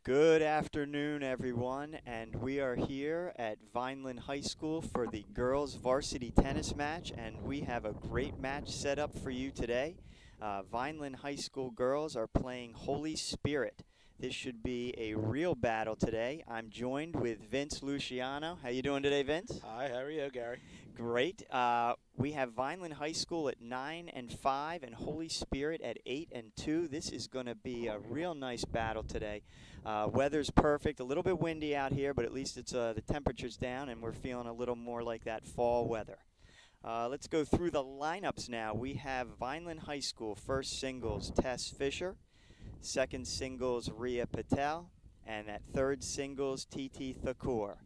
Good afternoon, everyone, and we are here at Vineland High School for the girls varsity tennis match, and we have a great match set up for you today. Vineland High School girls are playing Holy Spirit. This should be a real battle today. I'm joined with Vince Luciano. How you doing today, Vince? Hi, how are you, Gary? Great. We have Vineland High School at 9 and 5 and Holy Spirit at 8 and 2. This is going to be a real nice battle today. Weather's perfect, a little bit windy out here, but at least it's the temperature's down and we're feeling a little more like that fall weather. Let's go through the lineups now. We have Vineland High School first singles Tess Fisher, second singles Rhea Patel, and at third singles Titi Thakur.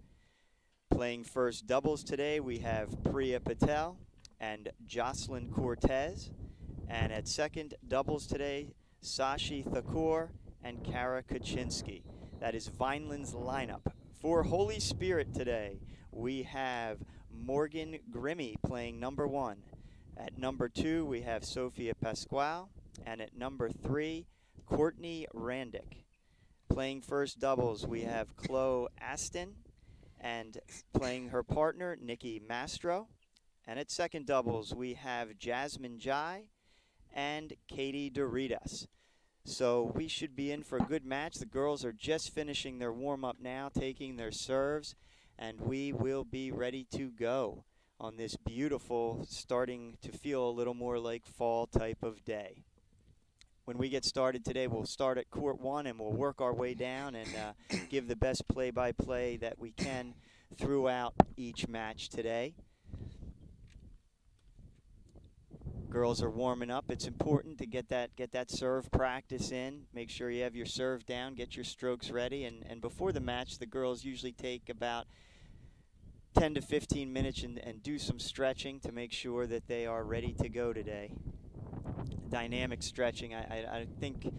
Playing first doubles today, we have Priya Patel and Jocelyn Cortez. And at second doubles today, Sashi Thakur and Kara Kaczynski. That is Vineland's lineup. For Holy Spirit today, we have Morgan Grimmy playing number 1. At number 2, we have Sophia Pasquale. And at number 3, Courtney Randick. Playing first doubles, we have Chloe Aston. And playing her partner, Nikki Mastro. And at second doubles, we have Jasmine Jai and Katie Doritas. So we should be in for a good match. The girls are just finishing their warm-up now, taking their serves, and we will be ready to go on this beautiful, starting to feel a little more like fall type of day. When we get started today, we'll start at court 1 and we'll work our way down and give the best play-by-play that we can throughout each match today. Girls are warming up. It's important to get that serve practice in. Make sure you have your serve down, get your strokes ready, and before the match, the girls usually take about 10 to 15 minutes and do some stretching to make sure that they are ready to go today. Dynamic stretching. I think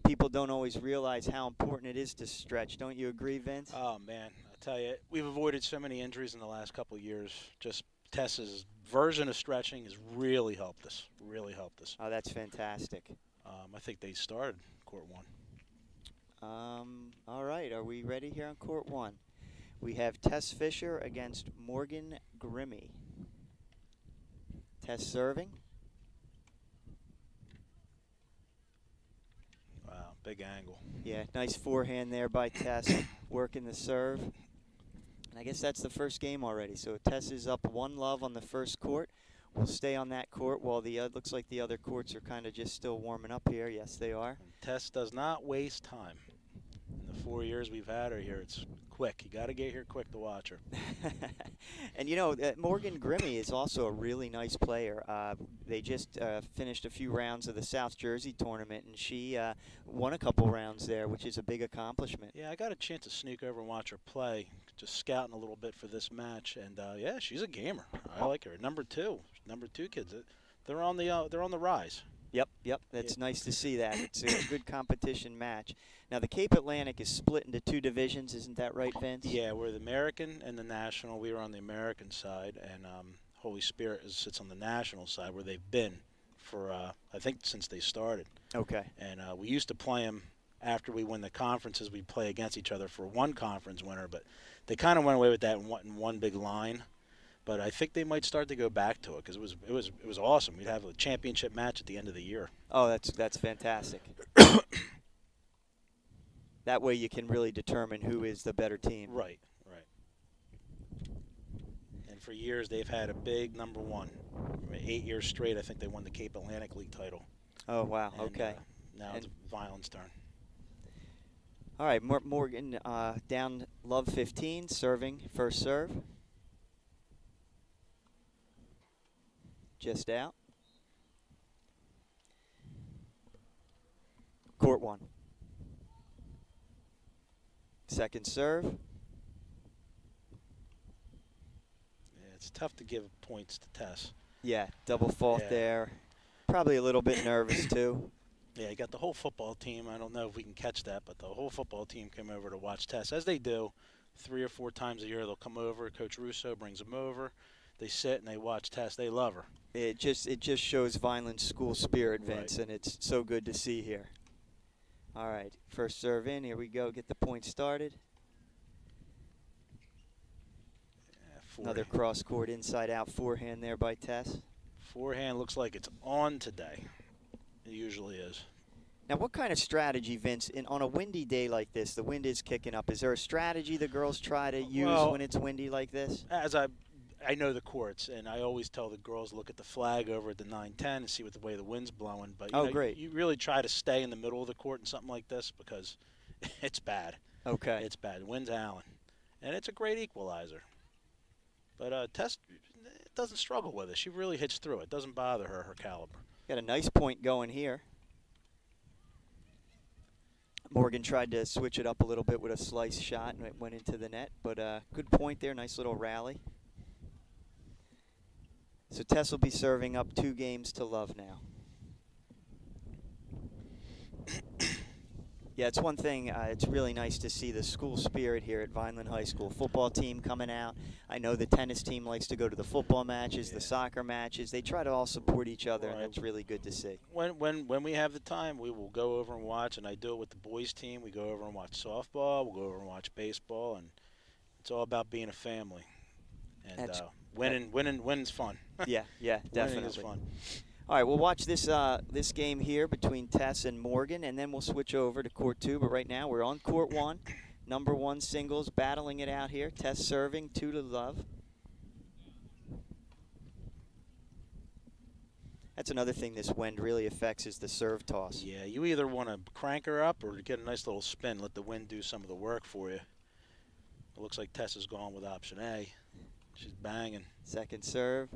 people don't always realize how important it is to stretch. Don't you agree, Vince? Oh, man, I tell you, we've avoided so many injuries in the last couple of years. Just Tess's version of stretching has really helped us, Oh, that's fantastic. I think they started court 1. All right, are we ready here on court 1? We have Tess Fisher against Morgan Grimmy. Tess serving. Wow, big angle. Yeah, nice forehand there by Tess, working the serve. And I guess that's the first game already. So Tess is up 1-0 on the first court. We'll stay on that court while the looks like the other courts are kind of just still warming up here. Yes, they are. And Tess does not waste time. In the 4 years we've had her here, it's quick. You got to get here quick to watch her. And, you know, Morgan Grimmy is also a really nice player. They just finished a few rounds of the South Jersey tournament, and she won a couple rounds there, which is a big accomplishment. Yeah, I got a chance to sneak over and watch her play, just scouting a little bit for this match, and yeah, she's a gamer. I like her. Number two kids, they're on the rise. Yep. That's nice to see that. It's a good competition match. Now, the Cape Atlantic is split into 2 divisions. Isn't that right, Vince? Yeah, we're the American and the National. We were on the American side, and Holy Spirit sits on the National side, where they've been for, I think, since they started. Okay. And we used to play them after we win the conferences. We'd play against each other for one conference winner, but they kind of went away with that in one big line. But I think they might start to go back to it because it was awesome. We'd have a championship match at the end of the year. Oh, that's fantastic. That way you can really determine who is the better team. Right. And for years they've had a big number 1. 8 years straight, I think they won the Cape Atlantic League title. Oh, wow. And, okay. Now it's Vineland's turn. All right, Morgan down love 15, serving first serve. Just out. Court 1. Second serve. Yeah, it's tough to give points to Tess. Yeah, double fault there. Probably a little bit nervous too. Yeah, you got the whole football team. I don't know if we can catch that, but the whole football team came over to watch Tess, as they do 3 or 4 times a year. They'll come over. Coach Russo brings them over. They sit and they watch Tess. They love her. It just shows Vineland's school spirit, Vince, Right. and it's so good to see here. All right, first serve in. Here we go. Get the point started. Another cross-court inside-out forehand there by Tess. Forehand looks like it's on today. It usually is. Now, what kind of strategy, Vince, on a windy day like this, the wind is kicking up, is there a strategy the girls try to use when it's windy like this? As I know the courts, and I always tell the girls look at the flag over at the 9-10 and see what the way the wind's blowing. But great. You really try to stay in the middle of the court in something like this because it's bad. Okay. It's bad. The wind's howling. And it's a great equalizer. But Tess doesn't struggle with it. She really hits through it. Doesn't bother her caliber. Got a nice point going here. Morgan tried to switch it up a little bit with a slice shot, and it went into the net. But good point there. Nice little rally. So Tess will be serving up 2 games to love now. Yeah, it's one thing. It's really nice to see the school spirit here at Vineland High School. Football team coming out. I know the tennis team likes to go to the football matches, the soccer matches. They try to all support each other, and that's really good to see. When we have the time, we will go over and watch, and I do it with the boys team. We go over and watch softball. We'll go over and watch baseball, and it's all about being a family. And winning's fun. Yeah, definitely. Winning is fun. All right, we'll watch this this game here between Tess and Morgan, and then we'll switch over to court 2. But right now we're on court 1, number 1 singles, battling it out here. Tess serving 2 to love. That's another thing this wind really affects is the serve toss. Yeah, you either want to crank her up or get a nice little spin, let the wind do some of the work for you. It looks like Tess is going with option A. She's banging. Second serve.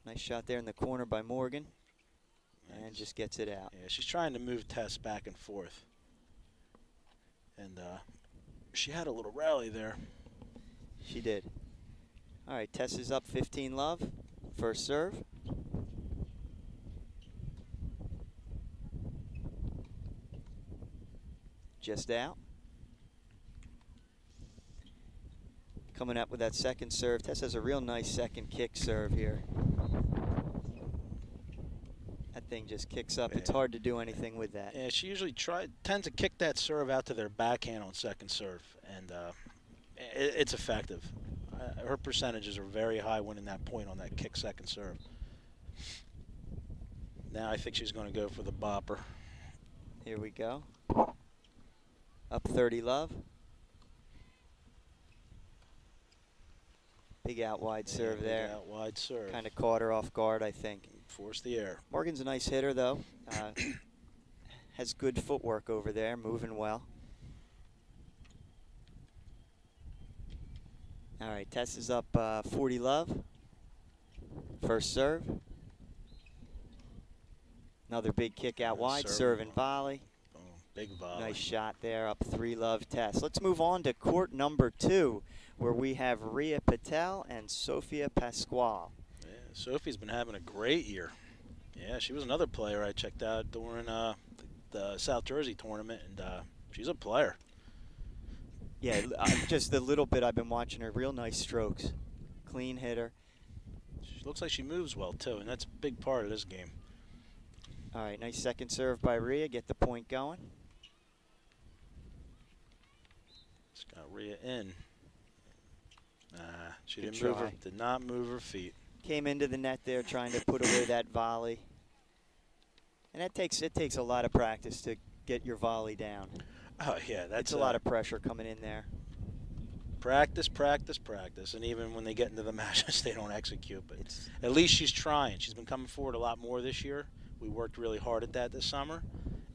Nice shot there in the corner by Morgan. And just gets it out. Yeah, she's trying to move Tess back and forth. And she had a little rally there. She did. All right, Tess is up 15 love. First serve. Just out. Coming up with that second serve. Tess has a real nice second kick serve here. That thing just kicks up. It's hard to do anything with that. Yeah, she usually tends to kick that serve out to their backhand on second serve, and it's effective. Her percentages are very high winning that point on that kick second serve. Now I think she's going to go for the bopper. Here we go. Up 30 love. Big out wide serve there. Out wide serve. Kind of caught her off guard, I think. Forced the air. Morgan's a nice hitter, though. Has good footwork over there, moving well. All right, Tess is up 40 love. First serve. Another big kick out wide, serve and volley. Boom, big volley. Nice shot there, up 3 love Tess. Let's move on to court number 2, where we have Rhea Patel and Sophia Pasquale. Yeah, Sophie's been having a great year. Yeah, she was another player I checked out during the South Jersey tournament, and she's a player. Yeah, just the little bit I've been watching her, real nice strokes. Clean hitter. She looks like she moves well, too, and that's a big part of this game. All right, nice second serve by Rhea. Get the point going. It's got Rhea in. She Good did not move her feet. Came into the net there trying to put away that volley. And it takes a lot of practice to get your volley down. Oh, yeah. That's a lot of pressure coming in there. Practice, practice, practice. And even when they get into the matches, they don't execute. But at least she's trying. She's been coming forward a lot more this year. We worked really hard at that this summer.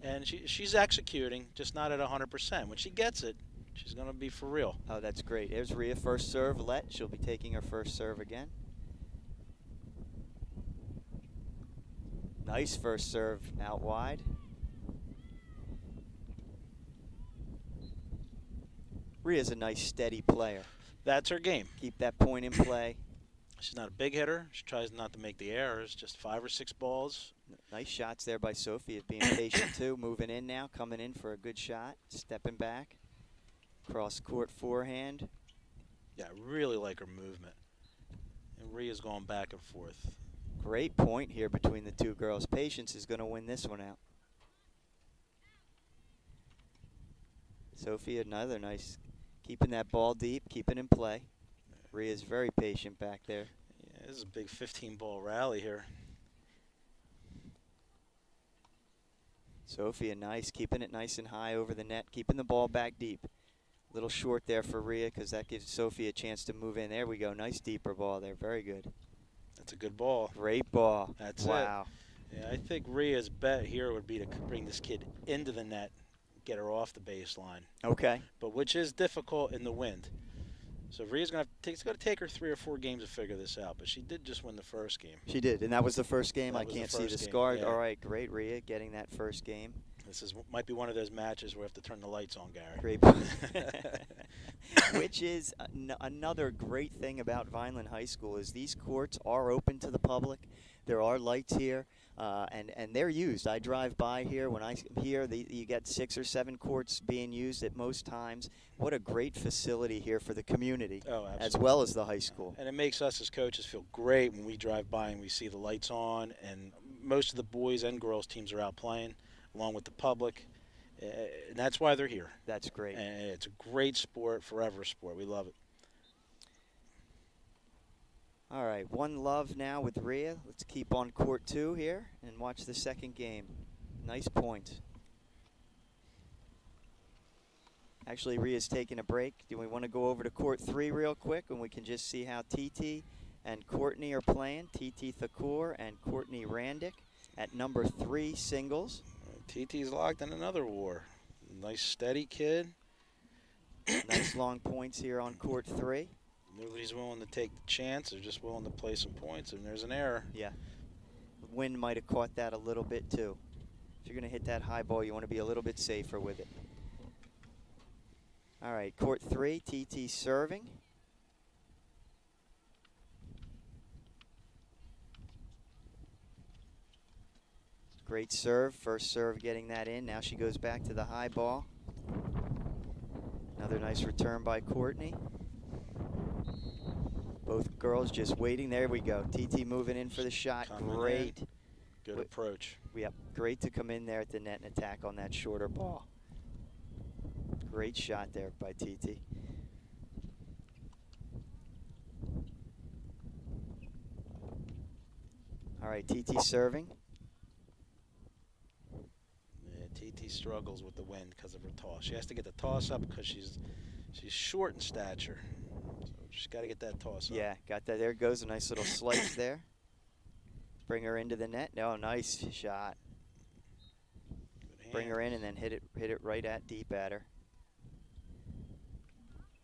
And she's executing, just not at 100%. When she gets it, she's going to be for real. Oh, that's great. There's Rhea, first serve. She'll be taking her first serve again. Nice first serve out wide. Rhea's a nice, steady player. That's her game. Keep that point in play. She's not a big hitter. She tries not to make the errors, just 5 or 6 balls. Nice shots there by Sophia, being patient too. Moving in now, coming in for a good shot. Stepping back. Cross court forehand. Yeah, I really like her movement. And Rhea's going back and forth. Great point here between the two girls. Patience is going to win this one out. Sophia, another nice, keeping that ball deep, keeping in play. Rhea's very patient back there. Yeah, this is a big 15-ball rally here. Sophia, nice, keeping it nice and high over the net, keeping the ball back deep. A little short there for Rhea because that gives Sophia a chance to move in. There we go. Nice deeper ball there. Very good. That's a good ball. Great ball. That's wow. it. Yeah, I think Rhea's bet here would be to bring this kid into the net, get her off the baseline. Okay. But which is difficult in the wind. So Rhea's going to it's going to take her 3 or 4 games to figure this out. But she did just win the first game. She did, and that was the first game. That I was can't the see first the game, score. yeah. All right, great, Rhea, getting that first game. This might be one of those matches where we have to turn the lights on, Gary. Great. Which is another great thing about Vineland High School is these courts are open to the public. There are lights here, and they're used. I drive by here. When I'm here, you get 6 or 7 courts being used at most times. What a great facility here for the community, as well as the high school. And it makes us as coaches feel great when we drive by and we see the lights on, and most of the boys and girls teams are out playing along with the public. And that's why they're here. That's great. And it's a great sport, forever sport. We love it. All right, 1-love now with Rhea. Let's keep on court 2 here and watch the second game. Nice point. Actually, Rhea's taking a break. Do we want to go over to court 3 real quick and we can just see how TT and Courtney are playing? TT Thakur and Courtney Randick at number 3 singles. TT's locked in another war. Nice steady kid. Nice long points here on court 3. Nobody's willing to take the chance. They're just willing to play some points, and there's an error. Yeah. Wind might have caught that a little bit, too. If you're going to hit that high ball, you want to be a little bit safer with it. All right, court 3, TT serving. Great serve. First serve getting that in. Now she goes back to the high ball. Another nice return by Courtney. Both girls just waiting. There we go. TT moving in for the shot. Great. Good approach. Yep. Great to come in there at the net and attack on that shorter ball. Great shot there by TT. All right, TT serving. TT struggles with the wind because of her toss. She has to get the toss up because she's short in stature. So she's got to get that toss up. Yeah, got that. There goes a nice little slice there. Bring her into the net. No, nice shot. Bring her in and then hit it right at deep at her.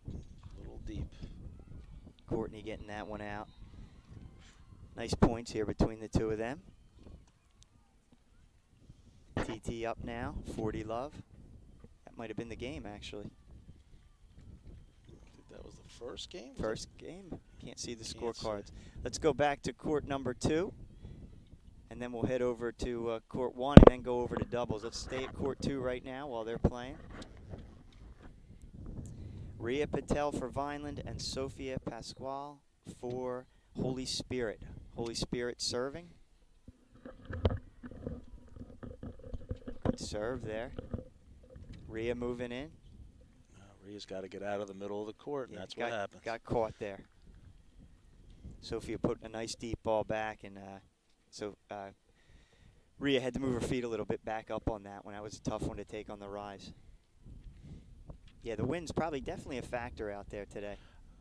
A little deep. Courtney getting that one out. Nice points here between the two of them. TT up now, 40-love. That might have been the game, actually. I think that was the first game? First game. Can't see the scorecards. Let's go back to court number 2. And then we'll head over to court 1 and then go over to doubles. Let's stay at court 2 right now while they're playing. Rhea Patel for Vineland and Sophia Pasquale for Holy Spirit. Holy Spirit serving. Good serve there. Rhea moving in. Rhea's got to get out of the middle of the court, and that's what happens. Got caught there. Sophia putting a nice deep ball back, and so Rhea had to move her feet a little bit back up on that one. That was a tough one to take on the rise. Yeah, the wind's probably definitely a factor out there today.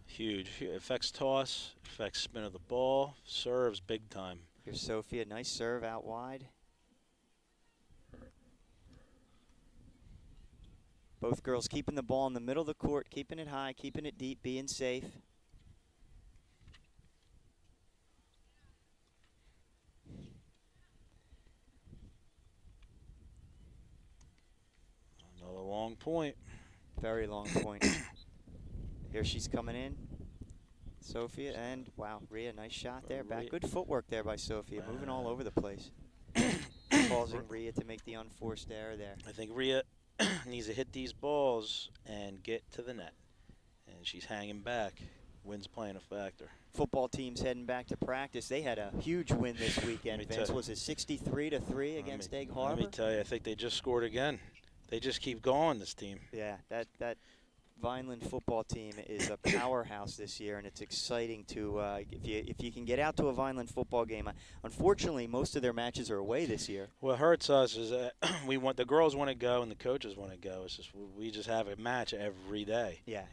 Huge. It affects toss, affects spin of the ball, serves big time. Here's Sophia, nice serve out wide. Both girls keeping the ball in the middle of the court, keeping it high, keeping it deep, being safe. Another long point. Very long point. Here she's coming in. Sophia, and wow, Rhea, nice shot there. Back. Good footwork there by Sophia, moving all over the place. Causing Rhea to make the unforced error there. I think Rhea needs to hit these balls and get to the net. And she's hanging back. Wind's playing a factor. Football team's heading back to practice. They had a huge win this weekend, Vince. Was it 63-3 against Egg Harbor? Let me tell you, I think they just scored again. They just keep going, this team. Yeah, that Vineland football team is a powerhouse this year, and it's exciting to if you can get out to a Vineland football game. Unfortunately, most of their matches are away this year. What hurts us is that the girls want to go and the coaches want to go. It's just we just have a match every day. Yeah,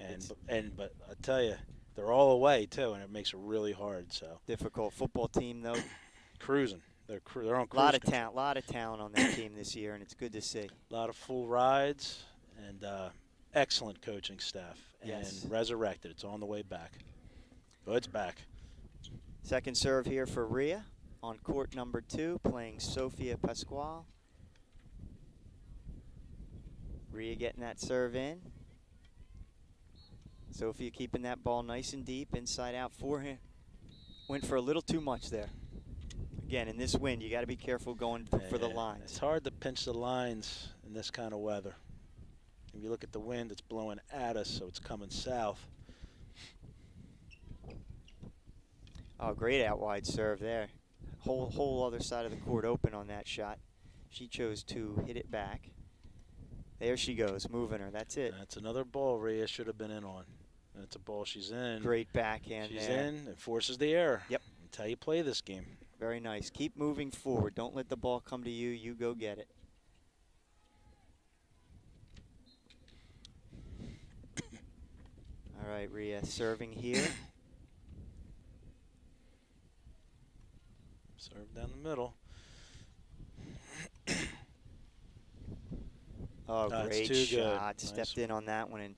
But I tell you, they're all away too, and it makes it really hard. So difficult football team though. Cruising. They're on cruise lot of talent on that team this year, and it's good to see. A lot of full rides and excellent coaching staff. Yes. And resurrected. It's on the way back. Oh, it's back. Second serve here for Rhea on court number 2, playing Sophia Pasquale. Rhea getting that serve in. Sophia keeping that ball nice and deep, inside out forehand. Went for a little too much there. Again, in this wind, you got to be careful going for the lines. It's hard to pinch the lines in this kind of weather. If you look at the wind, it's blowing at us, so it's coming south. Oh, great out wide serve there. Whole other side of the court open on that shot. She chose to hit it back. There she goes, moving her. That's it. That's another ball Rhea should have been in on. That's a ball she's in. Great backhand she's there. in. It forces the error. Yep. That's how you play this game. Very nice. Keep moving forward. Don't let the ball come to you. You go get it. All right, Rhea serving here. Serve down the middle. Oh, great too shot. Good. Stepped Nice. in on that one and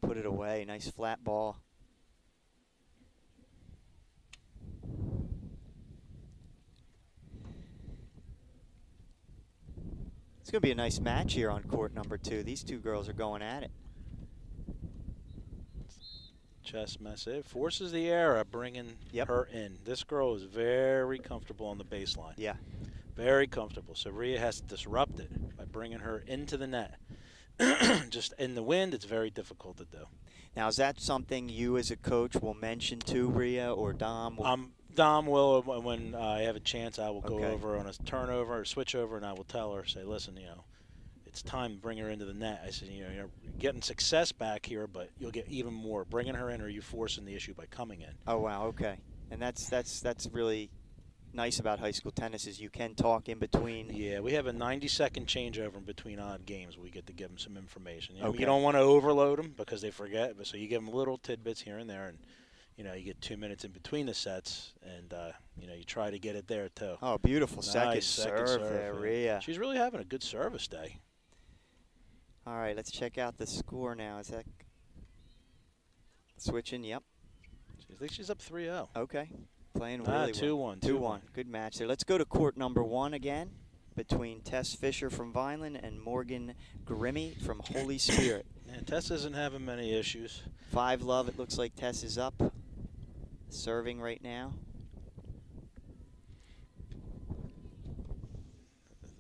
put it away. Nice flat ball. It's going to be a nice match here on court number 2. These two girls are going at it. Chest mess. It forces the error, bringing her in. This girl is very comfortable on the baseline. Yeah. Very comfortable. So Rhea has to disrupt it by bringing her into the net. Just in the wind, it's very difficult to do. Now, is that something you as a coach will mention to Rhea or Dom? Dom will, when I have a chance, I will go Okay. over on a turnover or switch over, and I will tell her, say, listen, it's time to bring her into the net. I said, you're getting success back here, but you'll get even more. Bringing her in, or you forcing the issue by coming in. Oh, wow, okay. And that's really nice about high school tennis is you can talk in between. Yeah, we have a 90-second changeover in between odd games. We get to give them some information. Okay. You don't want to overload them because they forget, but so you give them little tidbits here and there, and you get 2 minutes in between the sets, and you try to get it there too. Oh, beautiful Nice second serve there, yeah. Rhea. She's really having a good service day. All right, let's check out the score now. Is that switching? Yep. I think she's up 3-0. Okay. Playing really 2-1. well. 2-1. Good match there. Let's go to court number 1 again between Tess Fisher from Vineland and Morgan Grimmy from Holy Spirit. Yeah, Tess isn't having many issues. 5-love. It looks like Tess is up. Serving right now.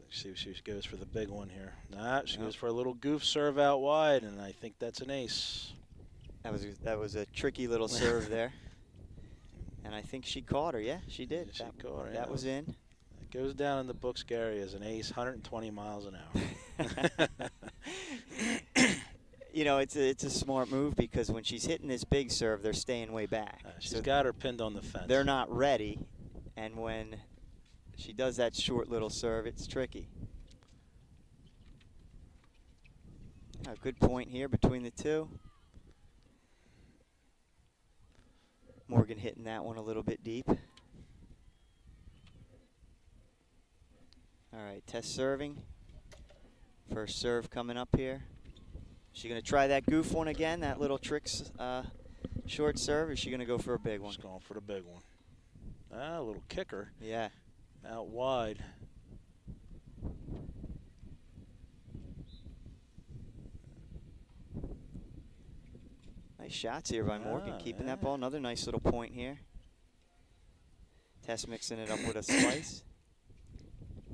See if she goes for the big one here. Nah, she goes for a little goof serve out wide, and I think that's an ace. That was a tricky little serve there. And I think she caught her. Yeah, she did. She caught her. That was in. It goes down in the books, Gary, as an ace, 120 miles an hour. It's a smart move because when she's hitting this big serve, they're staying way back. She's got her pinned on the fence. They're not ready, and when she does that short little serve, it's tricky. A good point here between the two. Morgan hitting that one a little bit deep. All right, Tess serving. First serve coming up here. Is she going to try that goof one again, that little tricks short serve, or is she going to go for a big one? She's going for the big one. A little kicker. Yeah. Out wide. Nice shots here by Morgan, keeping that ball. Another nice little point here. Tess mixing it up with a slice.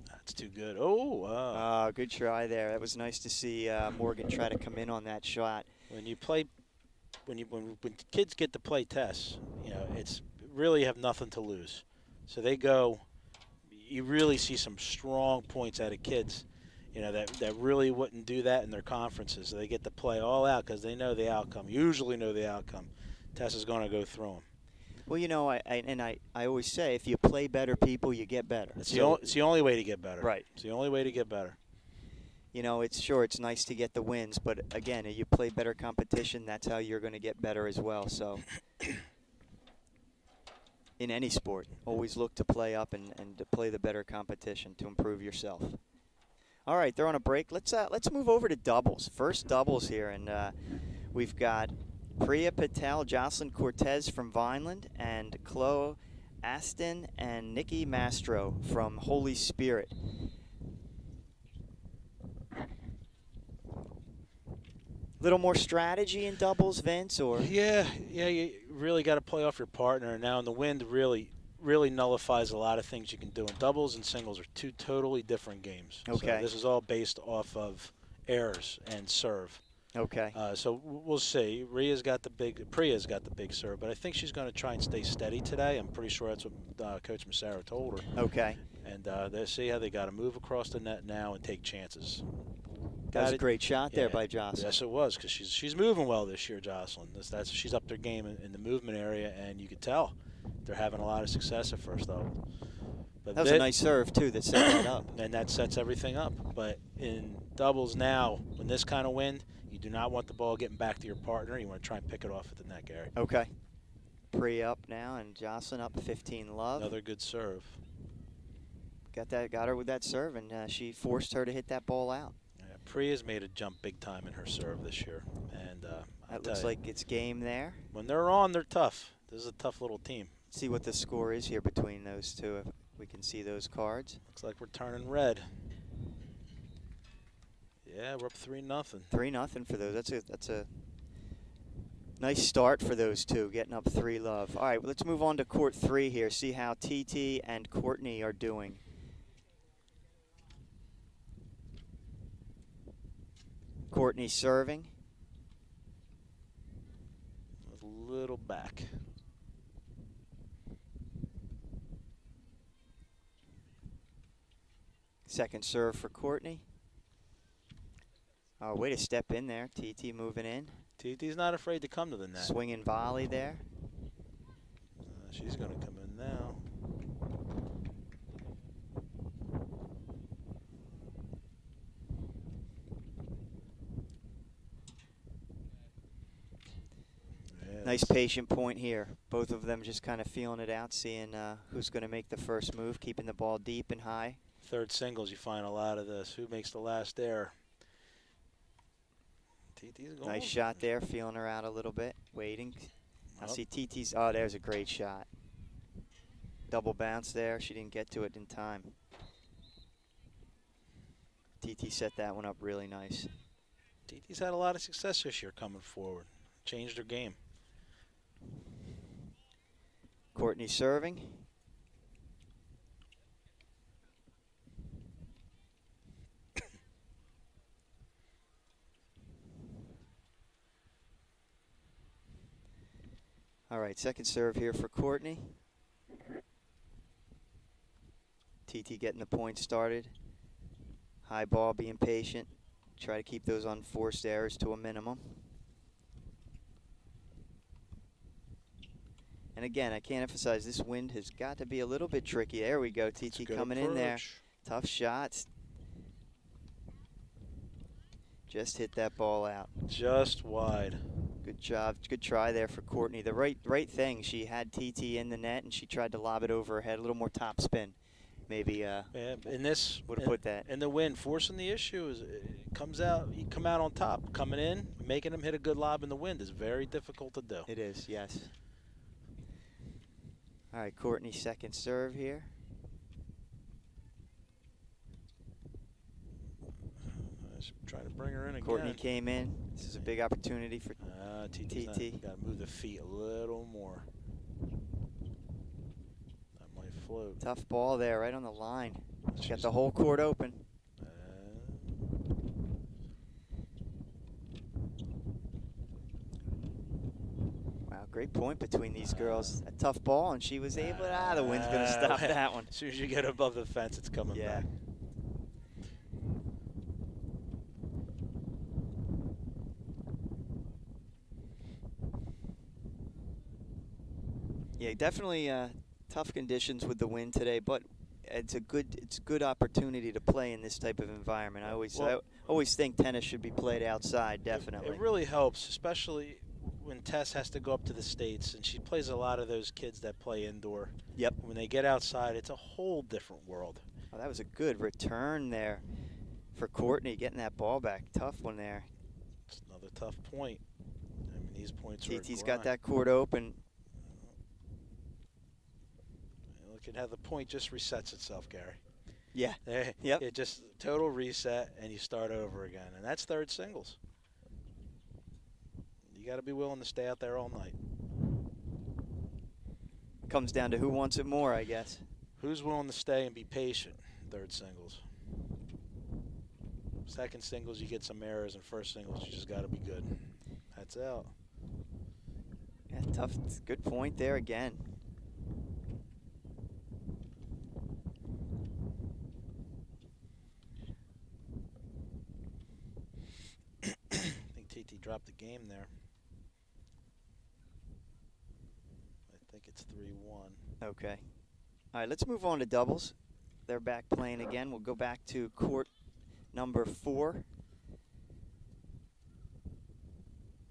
That's too good. Oh, good try there. That was nice to see Morgan try to come in on that shot. When you play, when kids get to play Tess, it's really have nothing to lose. So they go. You really see some strong points out of kids. you know, that really wouldn't do that in their conferences. So they get to play all out because they know the outcome, usually know the outcome. Tessa's going to go through them. Well, you know, I always say if you play better people, you get better. It's the only way to get better. Right. It's the only way to get better. You know, it's nice to get the wins, but again, you play better competition, that's how you're going to get better as well. So in any sport, always look to play up and to play the better competition to improve yourself. All right, they're on a break. Let's move over to doubles. First doubles here, and we've got Priya Patel, Jocelyn Cortez from Vineland, and Chloe Aston and Nikki Mastro from Holy Spirit. Little more strategy in doubles, Vince, or? Yeah, you really got to play off your partner. Now, in the wind, really nullifies a lot of things you can do. And doubles and singles are two totally different games. Okay. So this is all based off of errors and serve. Okay. So we'll see. Priya's got the big serve, but I think she's going to try and stay steady today. I'm pretty sure that's what Coach Massaro told her. Okay. And they see how they got to move across the net now and take chances. That was a great shot there by Jocelyn. Yes, it was, because she's moving well this year, Jocelyn. She's up their game in the movement area, and you could tell they're having a lot of success at first double. But that was a nice serve, too, that set that up. And that sets everything up. But in doubles now, when this kind of wind, you do not want the ball getting back to your partner. You want to try and pick it off at the net, Gary. Okay. Priya up now, and Jocelyn up 15 love. Another good serve. Got her with that serve, and she forced her to hit that ball out. Priya's made a jump big time in her serve this year, and that looks like it's game there. When they're on, they're tough. This is a tough little team. See what the score is here between those two. If we can see those cards. Looks like we're turning red. Yeah, we're up 3-0. 3-0 for those. That's a nice start for those two, getting up 3 love. All right, well, let's move on to court 3 here. See how TT and Courtney are doing. Courtney serving. A little back. Second serve for Courtney. Oh, way to step in there. TT moving in. TT's not afraid to come to the net. Swinging volley there. She's going to come in now. Nice patient point here. Both of them just kind of feeling it out, seeing who's going to make the first move, keeping the ball deep and high. Third singles, you find a lot of this. Who makes the last error? TT's going. Nice shot there, feeling her out a little bit, waiting. I see TT's. Oh, there's a great shot. Double bounce there. She didn't get to it in time. TT set that one up really nice. TT's had a lot of success this year coming forward. Changed her game. Courtney serving. All right, second serve here for Courtney. TT getting the point started. High ball, being patient. Try to keep those unforced errors to a minimum. And again, I can't emphasize this wind has got to be a little bit tricky. There we go, TT coming in there. Tough shots. Just hit that ball out. Just wide. Good job. Good try there for Courtney. The right thing. She had TT in the net, and she tried to lob it over her head. A little more top spin. Maybe yeah, in this would have put that. In the wind, forcing the issue is it comes out. You come out on top. Coming in, making them hit a good lob in the wind is very difficult to do. It is, yes. All right, Courtney, second serve here. Trying to bring her in again. Courtney came in. This is a big opportunity for TT. Got to move the feet a little more. That might float. Tough ball there, right on the line. She's got the whole court open. Wow, great point between these girls. A tough ball, and she was able to, the wind's going to stop that one. As soon as you get above the fence, it's coming back. Yeah, definitely tough conditions with the wind today, but it's a good opportunity to play in this type of environment. I always think tennis should be played outside. Definitely. It really helps, especially when Tess has to go up to the States, and she plays a lot of those kids that play indoor. Yep. When they get outside, it's a whole different world. Oh, that was a good return there for Courtney, getting that ball back. Tough one there. It's another tough point. I mean, these points are TT's got that court open. Look at how the point just resets itself, Gary. Yeah. Yep. It just total reset, and you start over again. And that's third singles. You got to be willing to stay out there all night. Comes down to who wants it more, I guess. Who's willing to stay and be patient? Third singles. Second singles, you get some errors, and first singles, you just got to be good. That's out. Yeah, tough. Good point there again. I think TT dropped the game there. I think it's 3-1. Okay. All right, let's move on to doubles. They're back playing again. We'll go back to court number 4.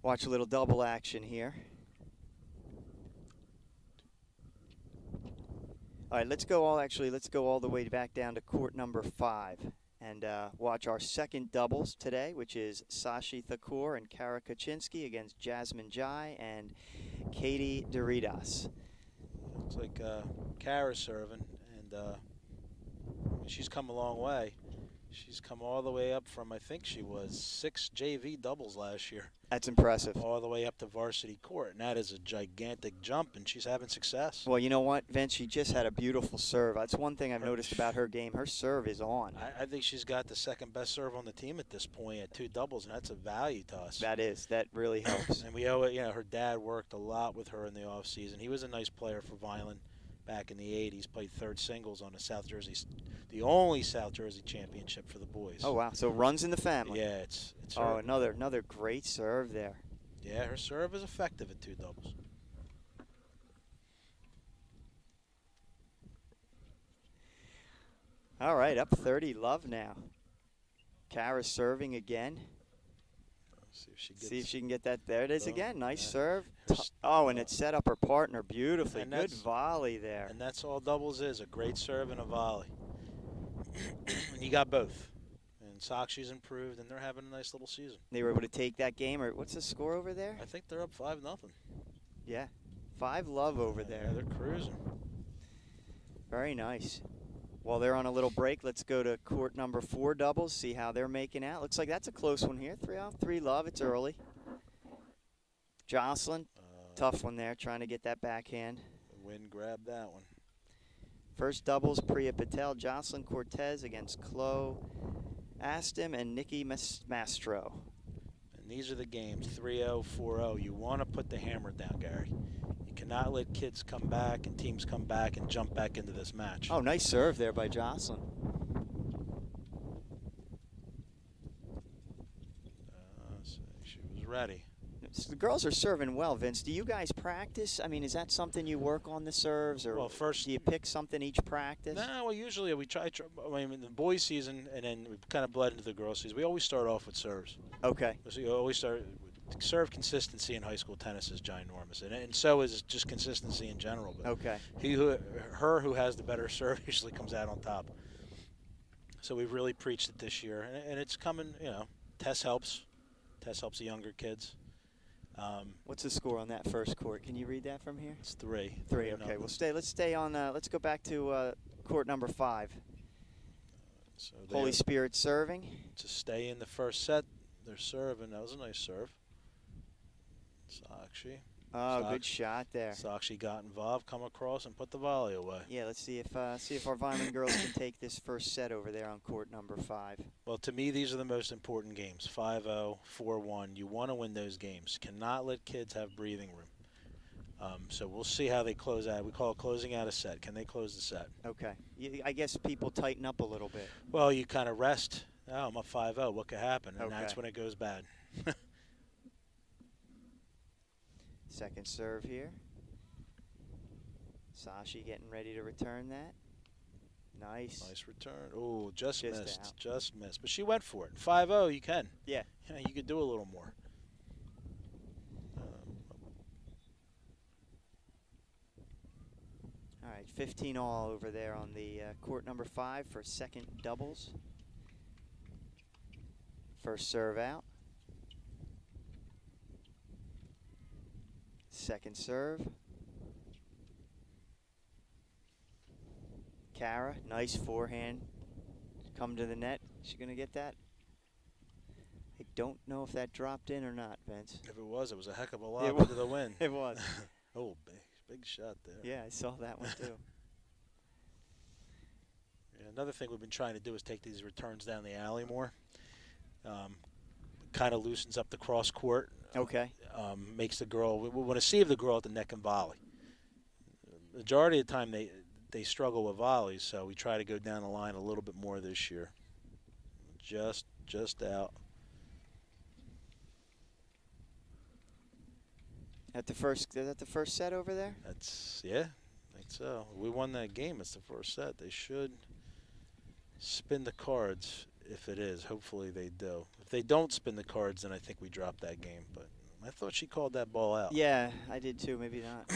Watch a little double action here. All right, let's go all the way back down to court number 5 and watch our second doubles today, which is Sashi Thakur and Kara Kaczynski against Jasmine Jai and Katie Doritas. Looks like Kara's serving, and she's come a long way. She's come all the way up from, I think she was 6 JV doubles last year. That's impressive. All the way up to varsity court, and that is a gigantic jump, and she's having success. Well, you know what, Vince? She just had a beautiful serve. That's one thing I've noticed about her game. Her serve is on. I think she's got the second best serve on the team at this point at 2 doubles, and that's a value to us. That is. That really helps. And we owe it, her dad worked a lot with her in the off season. He was a nice player for Vineland back in the 80s, played third singles on the only South Jersey championship for the boys. Oh, wow. So runs in the family. Yeah, it's oh, another great serve there. Yeah, her serve is effective at 2 doubles. All right, up 30 love now. Kara's serving again. See if she can get that. There it is again. Nice serve. Oh, and it set up her partner beautifully. Good volley there. And that's all doubles is, a great serve and a volley. And you got both. And Sakshi's improved, and they're having a nice little season. They were able to take that game. Or what's the score over there? I think they're up 5-0. Yeah, 5 love over there. Yeah, they're cruising. Very nice. While they're on a little break, let's go to court number 4 doubles, see how they're making out. Looks like that's a close one here. 3 love. It's early. Jocelyn, tough one there, trying to get that backhand. The wind grabbed that one. First doubles, Priya Patel, Jocelyn Cortez against Chloe Astim and Nikki Mastro. And these are the games, 3-0, 4-0. You want to put the hammer down, Gary. You cannot let kids come back and teams come back and jump back into this match. Oh, nice serve there by Jocelyn. She was ready. So the girls are serving well, Vince. Do you guys practice? I mean, is that something you work on, the serves, or first, do you pick something each practice? No, well, usually we try. I mean, in the boys' season, and then we kind of bled into the girls' season. We always start off with serves. Okay. So you always start. Serve consistency in high school tennis is ginormous, and so is just consistency in general. But okay. Her who has the better serve usually comes out on top. So we've really preached it this year, and it's coming. Tess helps. Tess helps the younger kids. What's the score on that first court? Can you read that from here? It's 3. 3. Okay. Let's stay on. Let's go back to court number 5. So Holy Spirit serving. To stay in the first set, they're serving. That was a nice serve. Sakshi. Oh, good shot there. Sakshi got involved, come across, and put the volley away. Yeah, let's see if our Vineland girls can take this first set over there on court number 5. Well, to me, these are the most important games. 5-0, 4-1. You want to win those games. Cannot let kids have breathing room. So we'll see how they close out. We call it closing out a set. Can they close the set? Okay. I guess people tighten up a little bit. Well, you kind of rest. Oh, I'm up 5-0. What could happen? And okay. That's when it goes bad. Second serve here. Sashi getting ready to return that. Nice. Nice return. Oh, just missed. Out. Just missed. But she went for it. 5-0, you can. Yeah. Yeah, you could do a little more. All right, 15 all over there on the court number 5 for second doubles. First serve out. Second serve. Kara, nice forehand. Come to the net. Is she going to get that? I don't know if that dropped in or not, Vince. If it was a heck of a lob into the wind. It was. Oh, big shot there. Yeah, I saw that one too. Yeah, another thing we've been trying to do is take these returns down the alley more. Kind of loosens up the cross court. Okay. Makes the girl, we want to save the girl at the neck and volley. Majority of the time they struggle with volleys, so we try to go down the line a little bit more this year. Just out. Is that the first set over there? Yeah, I think so. We won that game. It's the first set. They should spin the cards if it is. Hopefully they do. If they don't spin the cards, then I think we drop that game. But I thought she called that ball out. Yeah, I did too. Maybe not.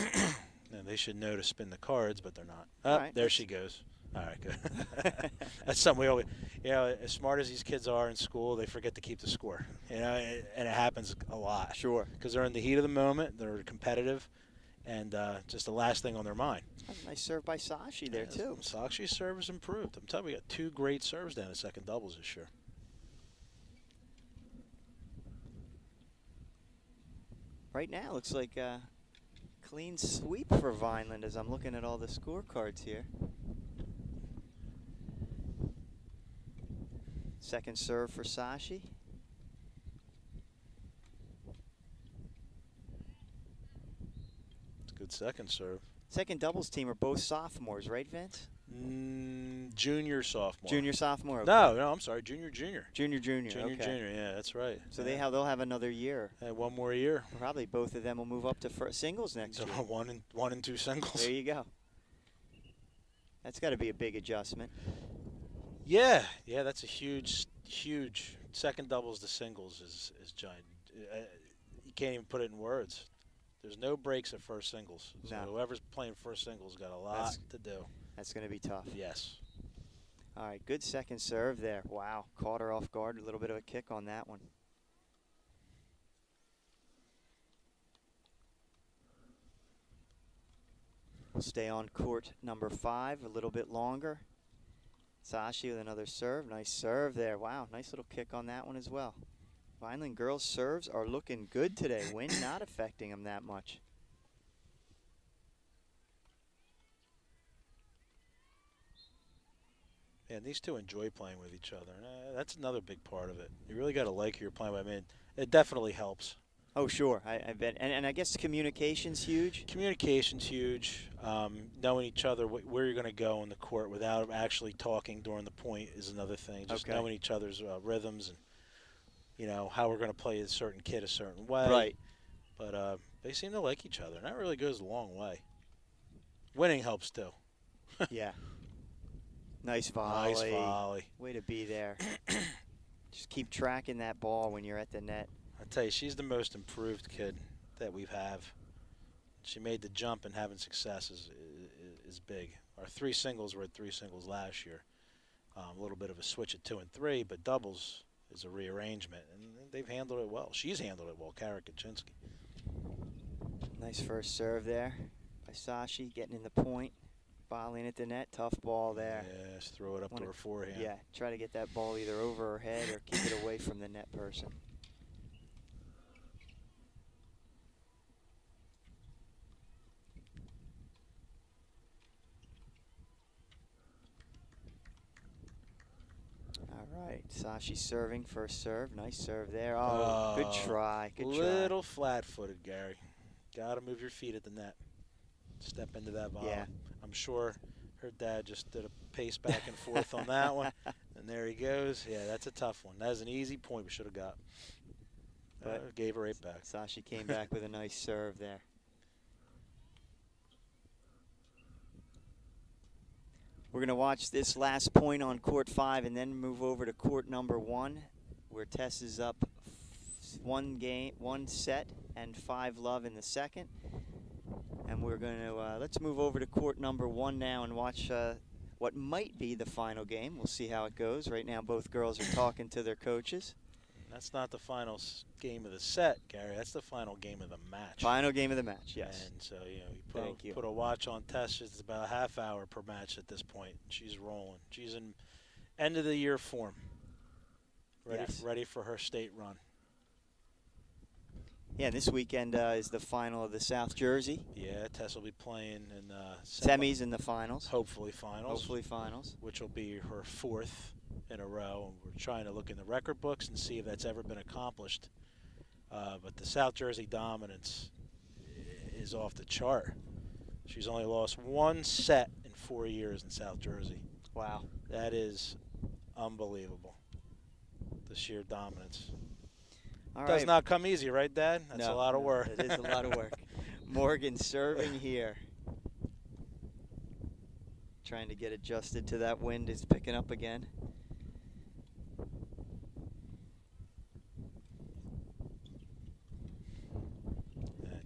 And they should know to spin the cards, but they're not. Right, there she goes. All right, good. That's something we always, as smart as these kids are in school, they forget to keep the score. And it happens a lot. Sure. Because they're in the heat of the moment, they're competitive, and just the last thing on their mind. Nice serve by Sashi there too. Sashi's serve has improved. I'm telling you, we got 2 great serves down at second doubles this year. Right now, looks like a clean sweep for Vineland as I'm looking at all the scorecards here. Second serve for Sashi. It's a good second serve. Second doubles team are both sophomores, right, Vince? Junior, sophomore. Junior, sophomore. Okay. No, I'm sorry, junior. Junior. Junior, Okay. yeah, that's right. So they'll have another year. One more year. Probably both of them will move up to singles next year. One and two singles. There you go. That's got to be a big adjustment. Yeah, that's a huge second doubles to singles is giant. You can't even put it in words. There's no breaks at first singles. So No. whoever's playing first singles got a lot to do. That's going to be tough. Yes. All right, good second serve there. Wow, caught her off guard. A little bit of a kick on that one. We'll stay on court number 5 a little bit longer. Sashi with another serve. Nice serve there. Wow, nice little kick on that one as well. Vineland girls' serves are looking good today. Wind not affecting them that much. And these two enjoy playing with each other. That's another big part of it. You really got to like who you're playing with. I mean, it definitely helps. Oh, sure. I bet. And I guess communication's huge. Communication's huge. Knowing each other, where you're going to go on the court without actually talking during the point is another thing. Just knowing each other's rhythms and, how we're going to play a certain kid a certain way. Right. But they seem to like each other, and that really goes a long way. Winning helps, too. Yeah. Nice volley. Nice volley. Way to be there. Just keep tracking that ball when you're at the net. I tell you, she's the most improved kid that we have. She made the jump, and having success is big. Our 3 singles were at 3 singles last year. A little bit of a switch at 2 and 3, but doubles is a rearrangement, and they've handled it well. She's handled it well, Kara Kaczynski. Nice first serve there by Sashi, getting in the point. Volleying at the net, tough ball there. Yeah, just throw it up to her forehand. Yeah, try to get that ball either over her head or keep it away from the net person. All right, Sashi serving, first serve. Nice serve there. Oh, good try. Good try. Little flat-footed, Gary. Got to move your feet at the net. Step into that volley. Yeah. I'm sure her dad just did a pace back and forth on that one. And there he goes. Yeah, that's a tough one. That was an easy point we should have got. But gave her right back. Sashi came back with a nice serve there. We're going to watch this last point on court 5 and then move over to court number 1, where Tess is up one set and 5-love in the second. And we're going to let's move over to court number 1 now and watch what might be the final game. We'll see how it goes. Right now, both girls are talking to their coaches. That's not the final game of the set, Gary. That's the final game of the match. Final game of the match, yes. And so, you put a watch on Tess. It's about a half hour per match at this point. She's rolling. She's in end of the year form. Ready for her state run. Yeah, this weekend is the final of the South Jersey. Yeah, Tess will be playing in semis and the finals. Hopefully finals. Hopefully finals. Which will be her 4th in a row. And we're trying to look in the record books and see if that's ever been accomplished. But the South Jersey dominance is off the chart. She's only lost 1 set in 4 years in South Jersey. Wow. That is unbelievable. The sheer dominance. Does not come easy, right, Dad? That's a lot of work. It is a lot of work. Morgan serving here. Trying to get adjusted to that wind. Is picking up again.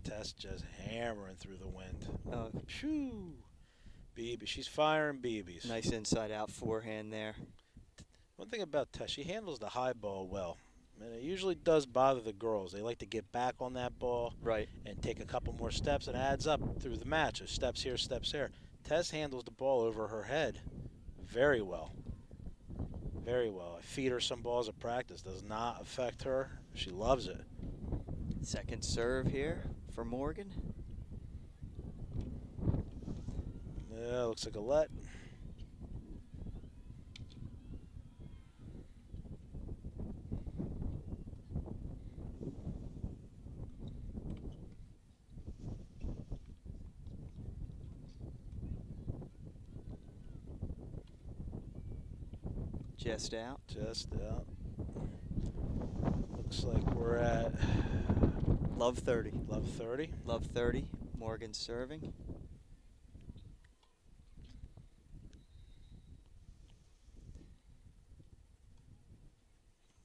Tess just hammering through the wind. Oh, phew. BB, she's firing BBs. Nice inside-out forehand there. One thing about Tess, she handles the high ball well. And it usually does bother the girls. They like to get back on that ball and take a couple more steps. It adds up through the match. Steps here, steps there. Tess handles the ball over her head very well. Very well. I feed her some balls at practice. Does not affect her. She loves it. Second serve here for Morgan. Yeah, looks like a let. Just out. Just out. Looks like we're at love 30. Love 30. Love 30. Morgan serving.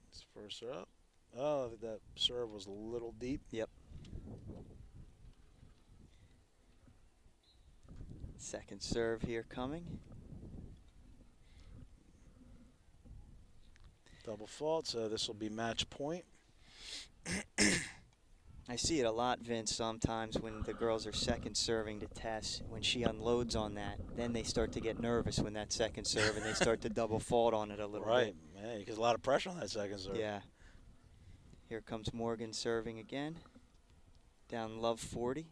It's first up. Oh, that serve was a little deep. Yep. Second serve here coming. Double fault, so this will be match point. I see it a lot, Vince, sometimes when the girls are second serving to Tess. When she unloads on that, then they start to get nervous when that second serve, and they start to double fault on it a little bit. Right, man, because a lot of pressure on that second serve. Yeah. Here comes Morgan serving again. Down love 40.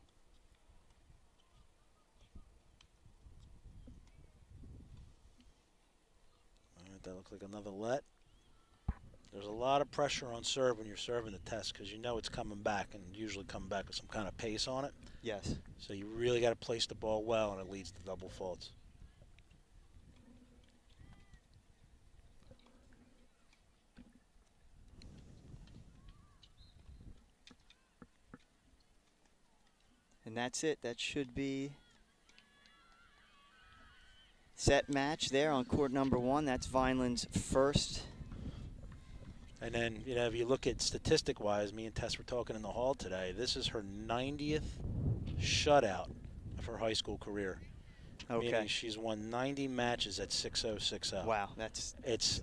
All right, that looks like another let. There's a lot of pressure on serve when you're serving the Tess because you know it's coming back and usually coming back with some kind of pace on it. Yes. So you really got to place the ball well, and it leads to double faults. And that's it. That should be set match there on court number 1. That's Vineland's first. And then, you know, if you look at statistic-wise, me and Tess were talking in the hall today, this is her 90th shutout of her high school career. Okay. Meaning she's won 90 matches at 6-0, 6-0. Wow, it's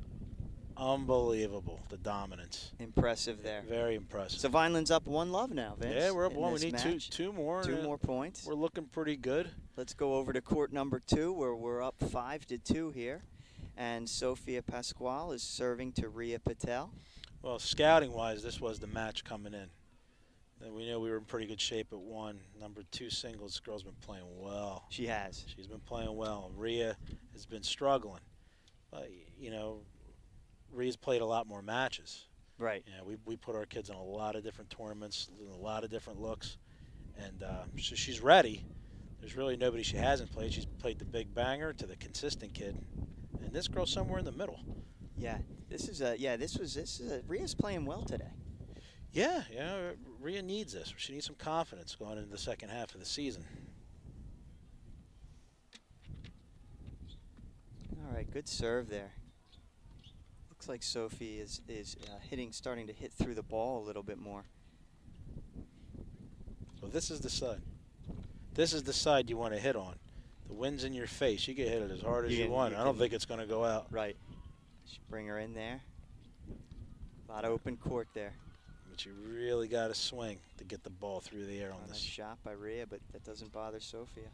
unbelievable, the dominance. Impressive there. Very impressive. So Vineland's up 1-love now, Vince. Yeah, we're up 1. We need match. two more. 2 more points. We're looking pretty good. Let's go over to court number 2, where we're up 5-2 here. And Sophia Pasquale is serving to Rhea Patel. Well, scouting-wise, this was the match coming in. And we knew we were in pretty good shape at 1. Number 2 singles, this girl's been playing well. She has. She's been playing well. Rhea has been struggling. You know, Rhea's played a lot more matches. Right. Yeah, we put our kids in a lot of different tournaments, a lot of different looks. And so she's ready. There's really nobody she hasn't played. She's played the big banger to the consistent kid. And this girl's somewhere in the middle. Yeah. This is Rhea's playing well today. Yeah, Rhea needs this. She needs some confidence going into the second half of the season. right, good serve there. Looks like Sophie is starting to hit through the ball a little bit more. Well, this is the side. This is the side you want to hit on. The wind's in your face. You can hit it as hard as you want. I don't think it's going to go out. Right. Bring her in there. A lot of open court there. But you really got to swing to get the ball through the air on this. Nice shot by Rhea, but that doesn't bother Sophia.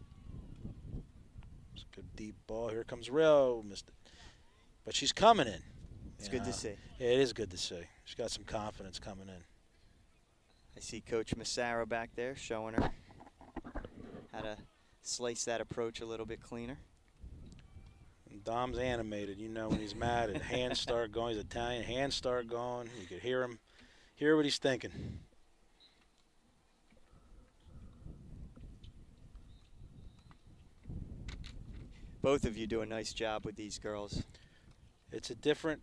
It's a good deep ball. Here comes Rio. Missed it. But she's coming in. It's good to see. Yeah, it is good to see. She's got some confidence coming in. I see Coach Massaro back there showing her how to slice that approach a little bit cleaner. And Dom's animated. You know when he's mad and hands start going. He's Italian. Hands start going. You could hear him, hear what he's thinking. Both of you do a nice job with these girls. It's a different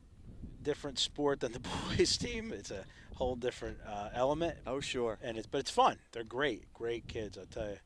sport than the boys team. It's a whole different element. Oh, sure. But it's fun. They're great kids, I'll tell you.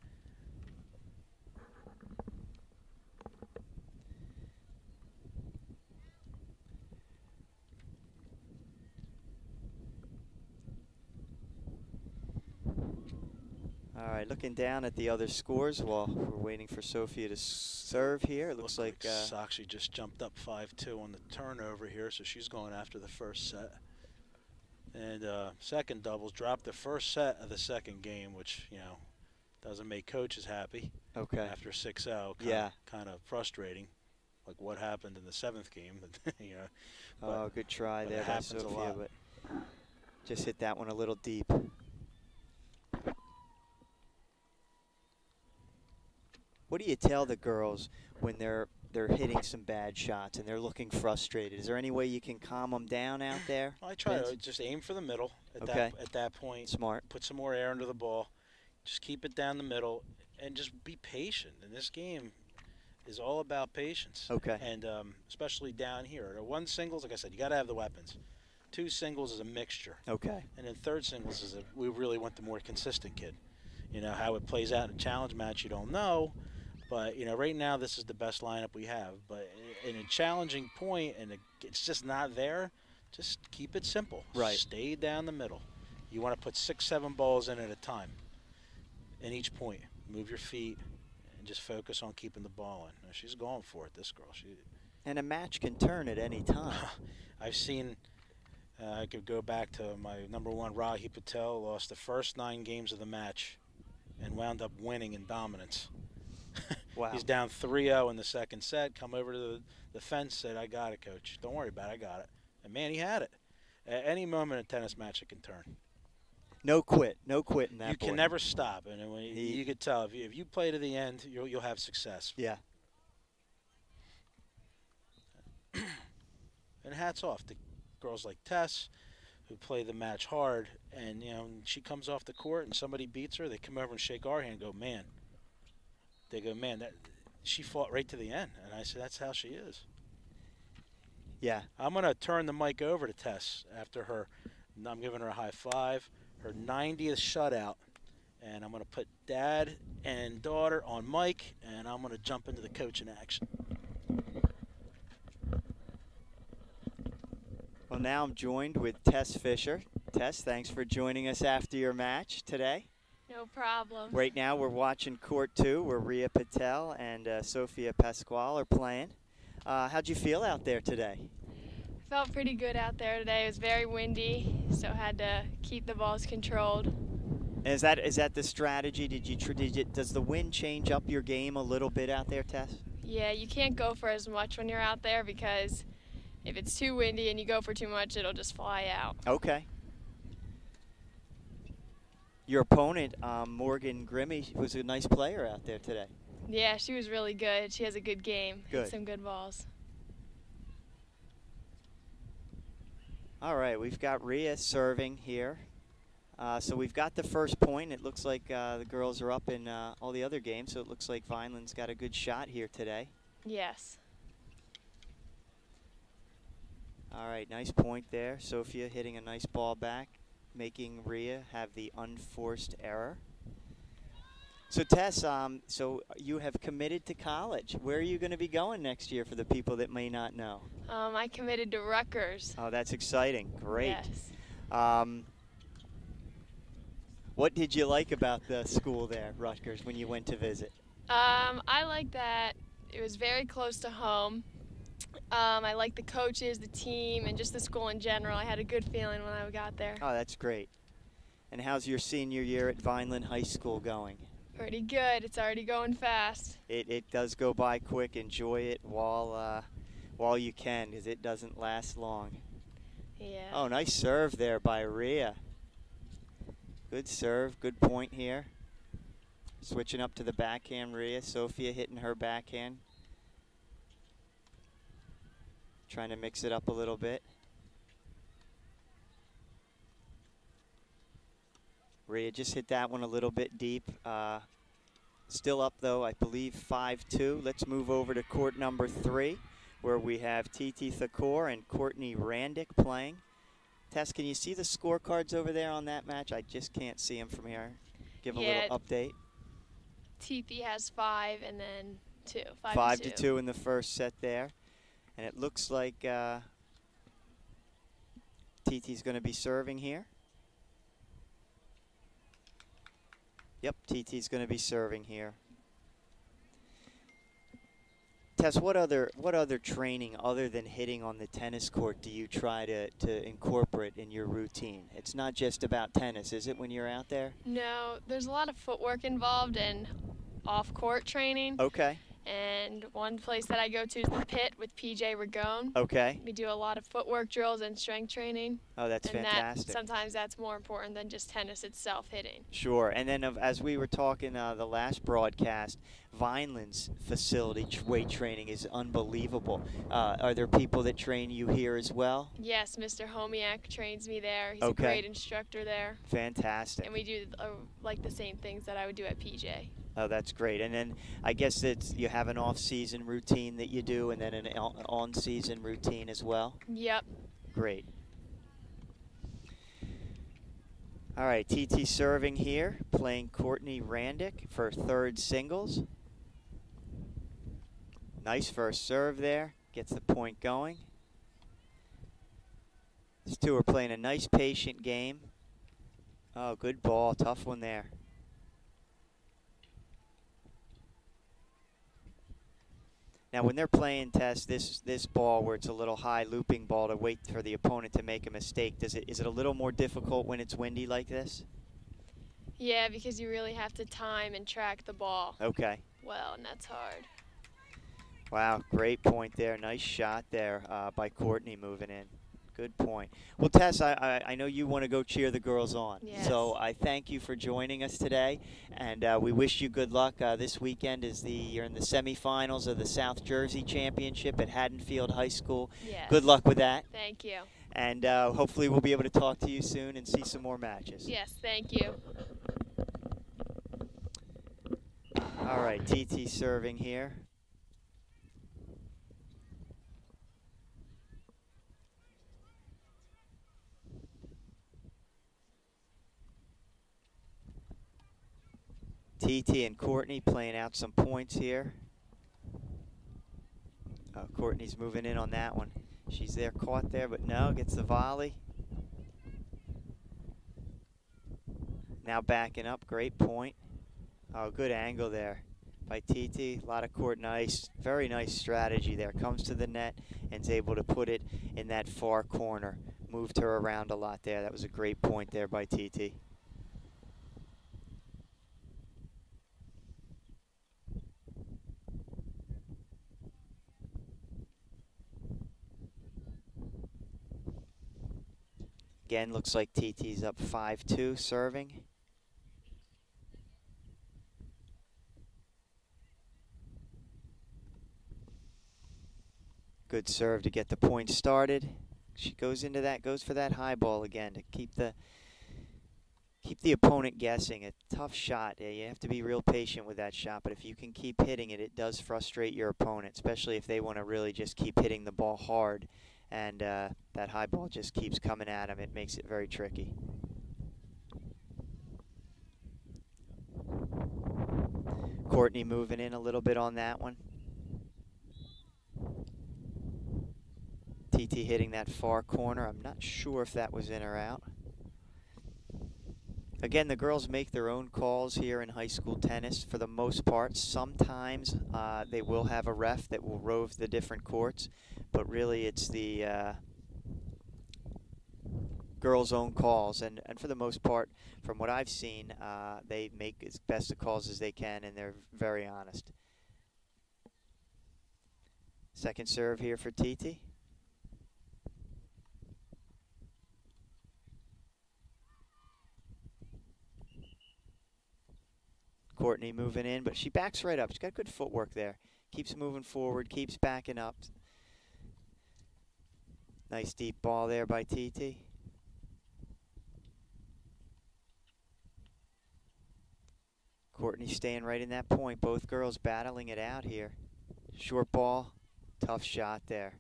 All right, looking down at the other scores while we're waiting for Sophia to serve here. It looks like Saxi just jumped up 5-2 on the turnover here, so she's going after the first set. And second doubles dropped the first set of the second game, which, you know, doesn't make coaches happy. Okay. After 6-0, kind of frustrating. Like what happened in the seventh game, you know. Oh, good try there by Sophia, but just hit that one a little deep. What do you tell the girls when they're hitting some bad shots and they're looking frustrated? Is there any way you can calm them down out there? I try to just aim for the middle at that point. Smart. Put some more air under the ball. Just keep it down the middle and just be patient. And this game is all about patience. Okay. And especially down here. One singles, like I said, you got to have the weapons. Two singles is a mixture. Okay. And then third singles is we really want the more consistent kid. You know, how it plays out in a challenge match, you don't know. But, you know, right now this is the best lineup we have. But in a challenging point, and it's just not there, just keep it simple. Right. Stay down the middle. You want to put 6-7 balls in at a time in each point. Move your feet and just focus on keeping the ball in. She's going for it, this girl. And a match can turn at any time. I've seen, I could go back to my number one, Rahi Patel, lost the first 9 games of the match and wound up winning in dominance. Wow. He's down 3-0 in the second set. Come over to the fence, said, "I got it, coach. Don't worry about it. I got it." And, man, he had it. At any moment in a tennis match, it can turn. No quit. No quit in that You can never stop. And when you could tell, if you play to the end, you'll have success. Yeah. And hats off to girls like Tess, who play the match hard. And, you know, when she comes off the court and somebody beats her, they come over and shake our hand and go, "Man." They go, "Man, she fought right to the end." And I said, "That's how she is." Yeah. I'm going to turn the mic over to Tess after I'm giving her a high five, her 90th shutout. And I'm going to put dad and daughter on mic, and I'm going to jump into the coaching action. Well, now I'm joined with Tess Fisher. Tess, thanks for joining us after your match today. No problem. Right now we're watching Court 2 where Rhea Patel and Sofia Pasquale are playing. How'd you feel out there today? Felt pretty good out there today. It was very windy, so had to keep the balls controlled. And is that the strategy? Does the wind change up your game a little bit out there, Tess? Yeah, you can't go for as much when you're out there because if it's too windy and you go for too much, it'll just fly out. Okay. Your opponent, Morgan Grimmy, was a nice player out there today. Yeah, she was really good. She has a good game. Good. Hit some good balls. All right, we've got Rhea serving here. So we've got the first point. It looks like the girls are up in all the other games, so it looks like Vineland's got a good shot here today. Yes. All right, nice point there. Sophia hitting a nice ball back, making Rhea have the unforced error. So Tess, so you have committed to college. Where are you going to be going next year for the people that may not know? I committed to Rutgers. Oh, that's exciting. Great. Yes. Um, what did you like about the school there, Rutgers, when you went to visit? I like that it was very close to home. I like the coaches, the team, and just the school in general. I had a good feeling when I got there. Oh, that's great. And how's your senior year at Vineland High School going? Pretty good. It's already going fast. It does go by quick. Enjoy it while you can, because it doesn't last long. Yeah. Oh, nice serve there by Rhea. Good serve, good point here. Switching up to the backhand, Rhea. Sophia hitting her backhand. Trying to mix it up a little bit. Rhea just hit that one a little bit deep. Still up, though, I believe 5-2. Let's move over to court number 3, where we have Titi Thakur and Courtney Randick playing. Tess, can you see the scorecards over there on that match? I just can't see them from here. Give a little update. Titi has 5 and then 2. 5-2 in the first set there. And it looks like Titi's going to be serving here. Yep, Titi's going to be serving here. Tess, what other training other than hitting on the tennis court do you try to incorporate in your routine? It's not just about tennis, is it, when you're out there? No, there's a lot of footwork involved and off-court training. Okay. And one place that I go to is the pit with PJ Ragone. Okay. We do a lot of footwork drills and strength training. Oh, that's and fantastic. Sometimes that's more important than just tennis itself, hitting. Sure. And then as we were talking the last broadcast, Vineland's facility weight training is unbelievable. Are there people that train you here as well? Yes, Mr. Homiak trains me there. He's Okay. a great instructor there. Fantastic. And we do like the same things that I would do at PJ. Oh, that's great. And then I guess you have an off-season routine that you do and then an on-season routine as well? Yep. Great. All right, TT serving here, playing Courtney Randick for third singles. Nice first serve there, gets the point going. These two are playing a nice patient game. Oh, good ball, tough one there. Now, when they're playing, Tess, this ball where it's a little high looping ball to wait for the opponent to make a mistake, is it a little more difficult when it's windy like this? Yeah, because you really have to time and track the ball. Okay. Well, and that's hard. Wow, great point there. Nice shot there by Courtney moving in. Good point. Well, Tess, I know you want to go cheer the girls on. Yes. So I thank you for joining us today, and we wish you good luck. This weekend you're in the semifinals of the South Jersey Championship at Haddonfield High School. Yes. Good luck with that. Thank you. And hopefully we'll be able to talk to you soon and see some more matches. Yes, thank you. All right, TT serving here. TT and Courtney playing out some points here. Courtney's moving in on that one. She's there, caught there, but no, gets the volley. Now backing up, great point. Oh, good angle there by TT. A lot of court, nice, very nice strategy there. Comes to the net and is able to put it in that far corner. Moved her around a lot there. That was a great point there by TT. Again, looks like TT's up 5-2 serving. Good serve to get the point started. She goes into that, goes for that high ball again to keep the opponent guessing. A tough shot. You have to be real patient with that shot, but if you can keep hitting it, it does frustrate your opponent, especially if they want to really just keep hitting the ball hard. And that high ball just keeps coming at him. It makes it very tricky. Courtney moving in a little bit on that one. TT hitting that far corner. I'm not sure if that was in or out. Again, the girls make their own calls here in high school tennis for the most part. Sometimes they will have a ref that will rove the different courts, but really it's the girls' own calls. And for the most part, from what I've seen, they make as best of calls as they can, and they're very honest. Second serve here for TT. Courtney moving in, but she backs right up. She's got good footwork there. Keeps moving forward, keeps backing up. Nice deep ball there by TT. Courtney staying right in that point. Both girls battling it out here. Short ball, tough shot there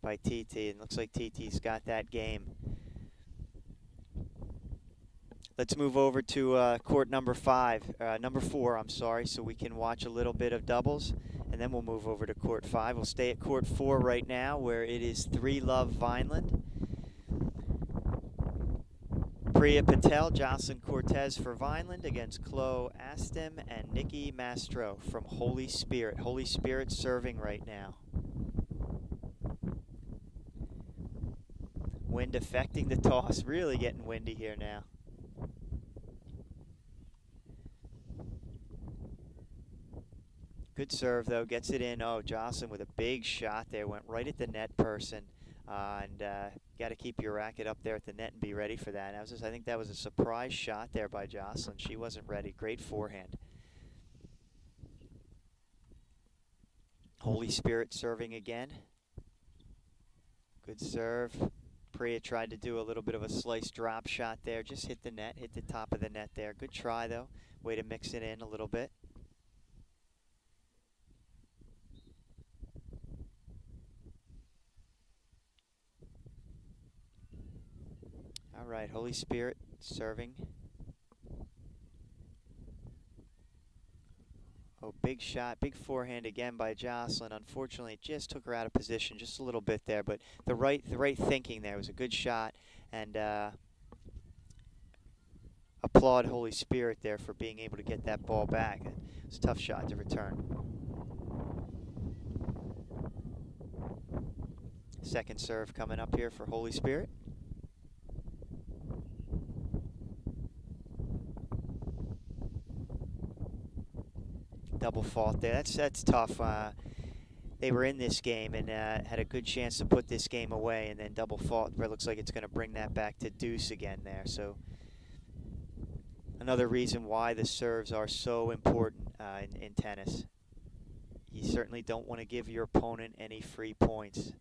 by TT. And looks like TT's got that game. Let's move over to court number four, I'm sorry, so we can watch a little bit of doubles, and then we'll move over to court 5. We'll stay at court 4 right now, where it is 3-love Vineland. Priya Patel, Jocelyn Cortez for Vineland against Chloe Astim and Nikki Mastro from Holy Spirit. Holy Spirit serving right now. Wind affecting the toss, really getting windy here now. Good serve, though. Gets it in. Oh, Jocelyn with a big shot there. Went right at the net person. Got to keep your racket up there at the net and be ready for that. I think that was a surprise shot there by Jocelyn. She wasn't ready. Great forehand. Holy Spirit serving again. Good serve. Priya tried to do a little bit of a slice drop shot there. Just hit the net, hit the top of the net there. Good try, though. Way to mix it in a little bit. All right, Holy Spirit serving. Oh, big shot, big forehand again by Jocelyn. Unfortunately, it just took her out of position just a little bit there, but the right thinking there. It was a good shot, and applaud Holy Spirit there for being able to get that ball back. It's a tough shot to return. Second serve coming up here for Holy Spirit. Double fault there. That's tough. They were in this game and had a good chance to put this game away, and then double fault where it looks like it's going to bring that back to deuce again there. So another reason why the serves are so important in tennis. You certainly don't want to give your opponent any free points.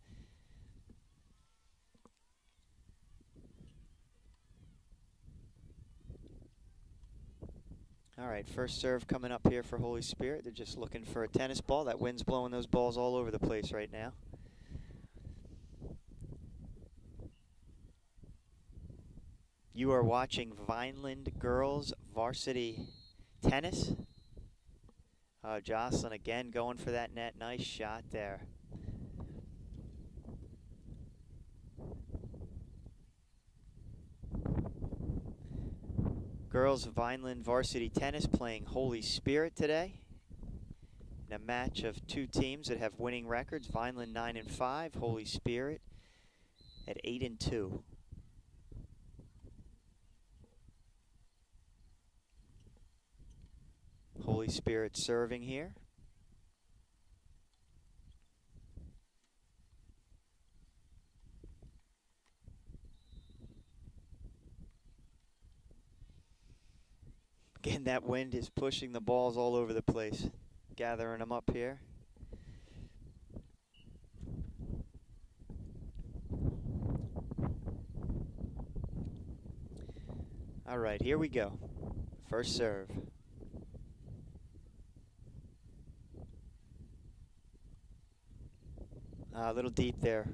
All right, first serve coming up here for Holy Spirit. They're just looking for a tennis ball. That wind's blowing those balls all over the place right now. You are watching Vineland Girls Varsity Tennis. Jocelyn again going for that net. Nice shot there. Girls Vineland Varsity Tennis playing Holy Spirit today. In a match of two teams that have winning records. Vineland 9-5, Holy Spirit at 8-2. Holy Spirit serving here. Again, that wind is pushing the balls all over the place, gathering them up here. All right, here we go. First serve. A little deep there,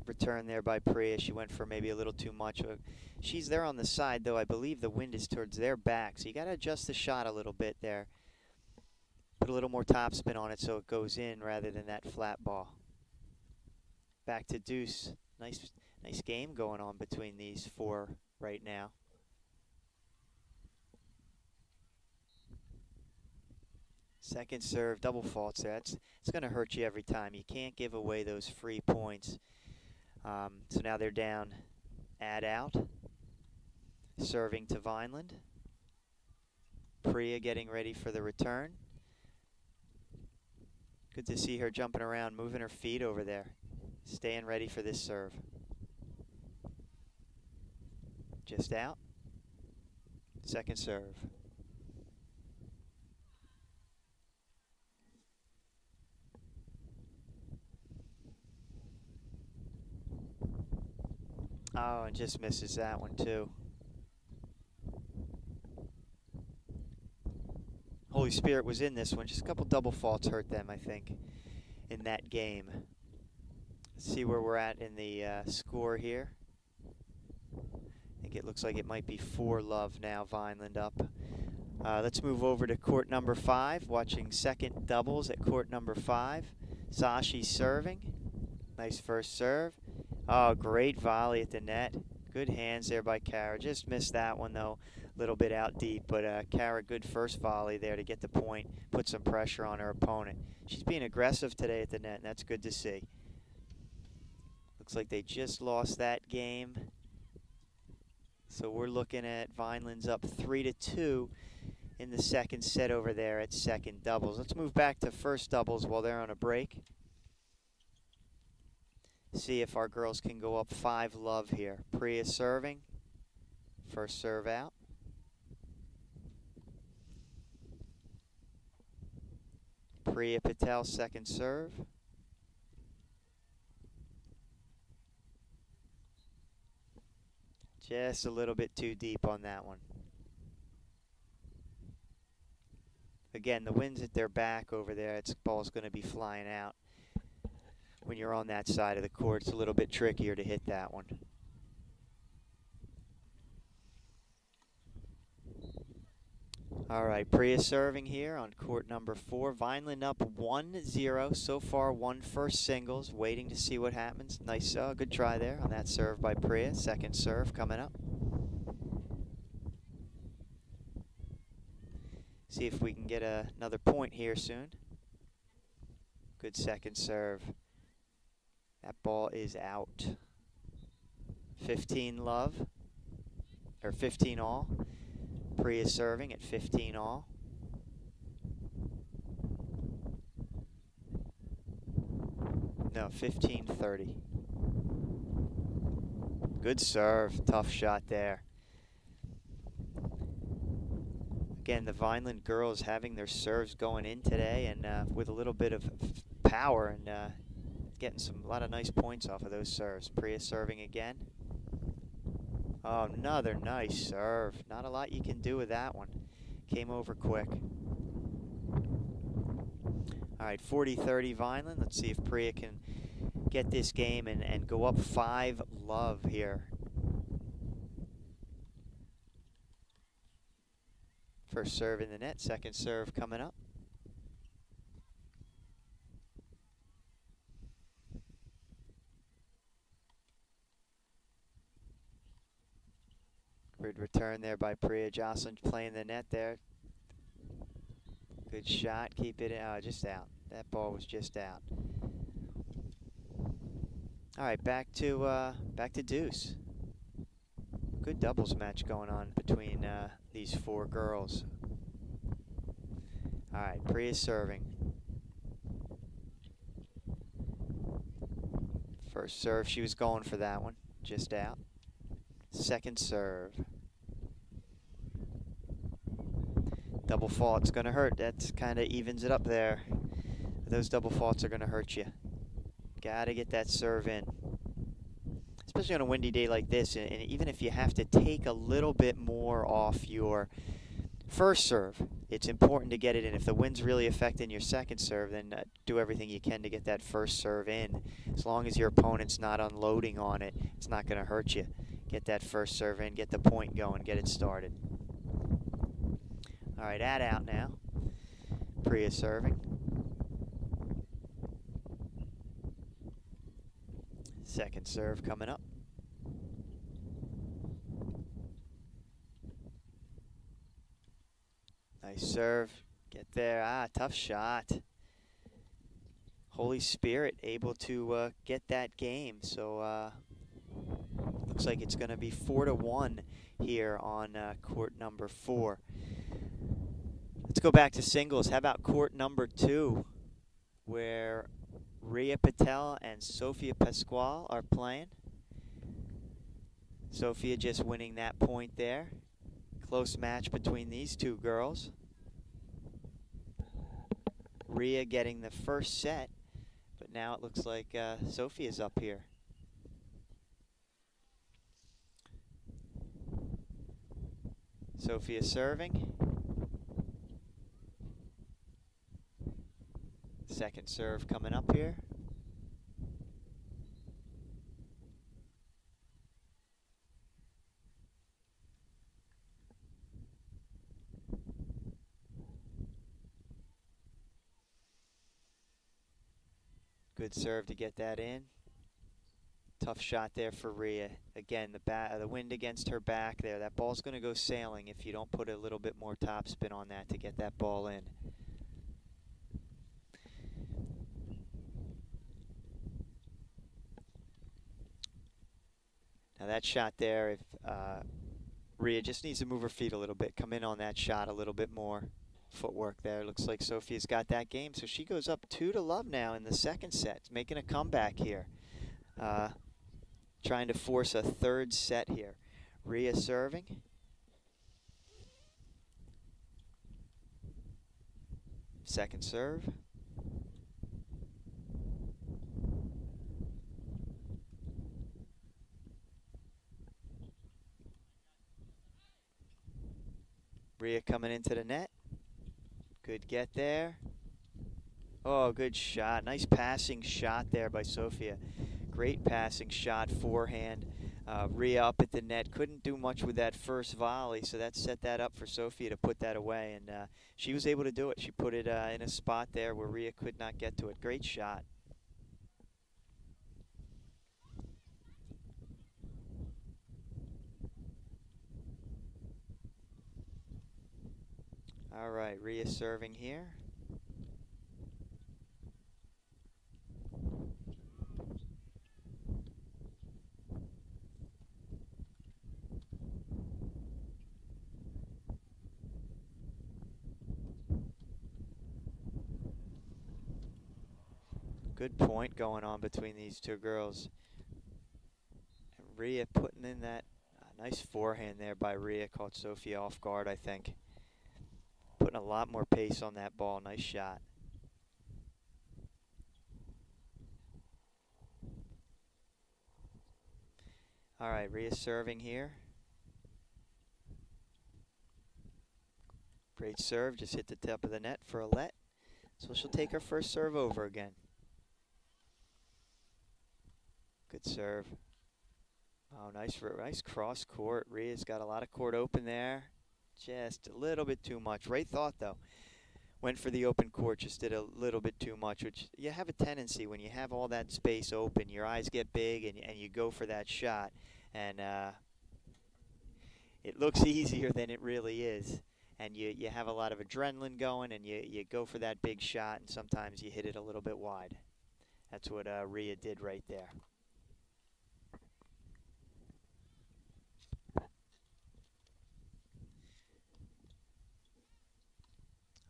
return there by Priya. She went for maybe a little too much. She's there on the side, though. I believe the wind is towards their back, so you got to adjust the shot a little bit there. Put a little more topspin on it so it goes in rather than that flat ball. Back to deuce. Nice game going on between these four right now. Second serve, double faults there. It's going to hurt you every time. You can't give away those free points. So now they're down, add out. Serving to Vineland. Priya getting ready for the return. Good to see her jumping around, moving her feet over there. Staying ready for this serve. Just out. Second serve. Oh, and just misses that one too. Holy Spirit was in this one. Just a couple double faults hurt them, I think, in that game. Let's see where we're at in the score here. I think it looks like it might be 4-love now, Vineland up. Let's move over to court number 5, watching second doubles at court number 5. Sashi serving. Nice first serve. Oh, great volley at the net. Good hands there by Kara. Just missed that one, though. A little bit out deep, but Kara, good first volley there to get the point, put some pressure on her opponent. She's being aggressive today at the net, and that's good to see. Looks like they just lost that game. So we're looking at Vineland's up 3-2 in the second set over there at second doubles. Let's move back to first doubles while they're on a break. See if our girls can go up 5-love here. Priya serving. First serve out. Priya Patel, second serve. Just a little bit too deep on that one. Again, the wind's at their back over there. That ball's going to be flying out. When you're on that side of the court, it's a little bit trickier to hit that one. All right, Priya serving here on court number 4. Vineland up 1-0. So far, one first singles. Waiting to see what happens. Nice, good try there on that serve by Priya. Second serve coming up. See if we can get another point here soon. Good second serve. That ball is out. 15-love, or 15-all. Priya serving at 15-all. No, 15-30. Good serve, tough shot there. Again, the Vineland girls having their serves going in today, and with a little bit of power, and getting a lot of nice points off of those serves. Priya serving again. Oh, another nice serve. Not a lot you can do with that one. Came over quick. All right, 40-30 Vineland. Let's see if Priya can get this game and go up 5-love here. First serve in the net, second serve coming up. Good return there by Priya. Jocelyn playing the net there. Good shot. Keep it just out. That ball was just out. All right, back to deuce. Good doubles match going on between these four girls. All right, Priya serving. First serve, she was going for that one. Just out. Second serve. Double fault's going to hurt. That kind of evens it up there. Those double faults are going to hurt you. Got to get that serve in. Especially on a windy day like this, and even if you have to take a little bit more off your first serve, it's important to get it in. If the wind's really affecting your second serve, then do everything you can to get that first serve in. As long as your opponent's not unloading on it, it's not going to hurt you. Get that first serve in, get the point going, get it started. All right, add out now. Rhea serving. Second serve coming up. Nice serve. Get there. Ah, tough shot. Holy Spirit able to get that game. So looks like it's going to be 4-1 here on court number 4. Let's go back to singles. How about court number 2, where Rhea Patel and Sophia Pasquale are playing. Sophia just winning that point there. Close match between these two girls. Rhea getting the first set, but now it looks like Sophia's up here. Sophia serving. Second serve coming up here. Good serve to get that in. Tough shot there for Rhea. Again, the wind against her back there. That ball's going to go sailing if you don't put a little bit more topspin on that to get that ball in. Now that shot there, if Rhea just needs to move her feet a little bit, come in on that shot a little bit more. Footwork there. Looks like Sophia's got that game. So she goes up 2-0 now in the second set. Making a comeback here. Trying to force a third set here. Rhea serving. Second serve. Rhea coming into the net. Good get there. Oh, good shot. Nice passing shot there by Sophia. Great passing shot, forehand. Rhea up at the net. Couldn't do much with that first volley, so that set that up for Sophia to put that away. And she was able to do it. She put it in a spot there where Rhea could not get to it. Great shot. All right, Rhea serving here. Good point going on between these two girls. And Rhea putting in that nice forehand there by Rhea, caught Sophia off guard, I think. Putting a lot more pace on that ball. Nice shot. All right, Rhea serving here. Great serve, just hit the top of the net for a let. So she'll take her first serve over again. Good serve. Oh, nice cross court. Rhea's got a lot of court open there. Just a little bit too much. Right thought, though. Went for the open court, just did a little bit too much, which you have a tendency when you have all that space open, your eyes get big and you go for that shot. And it looks easier than it really is. And you have a lot of adrenaline going, and you go for that big shot, and sometimes you hit it a little bit wide. That's what Rhea did right there.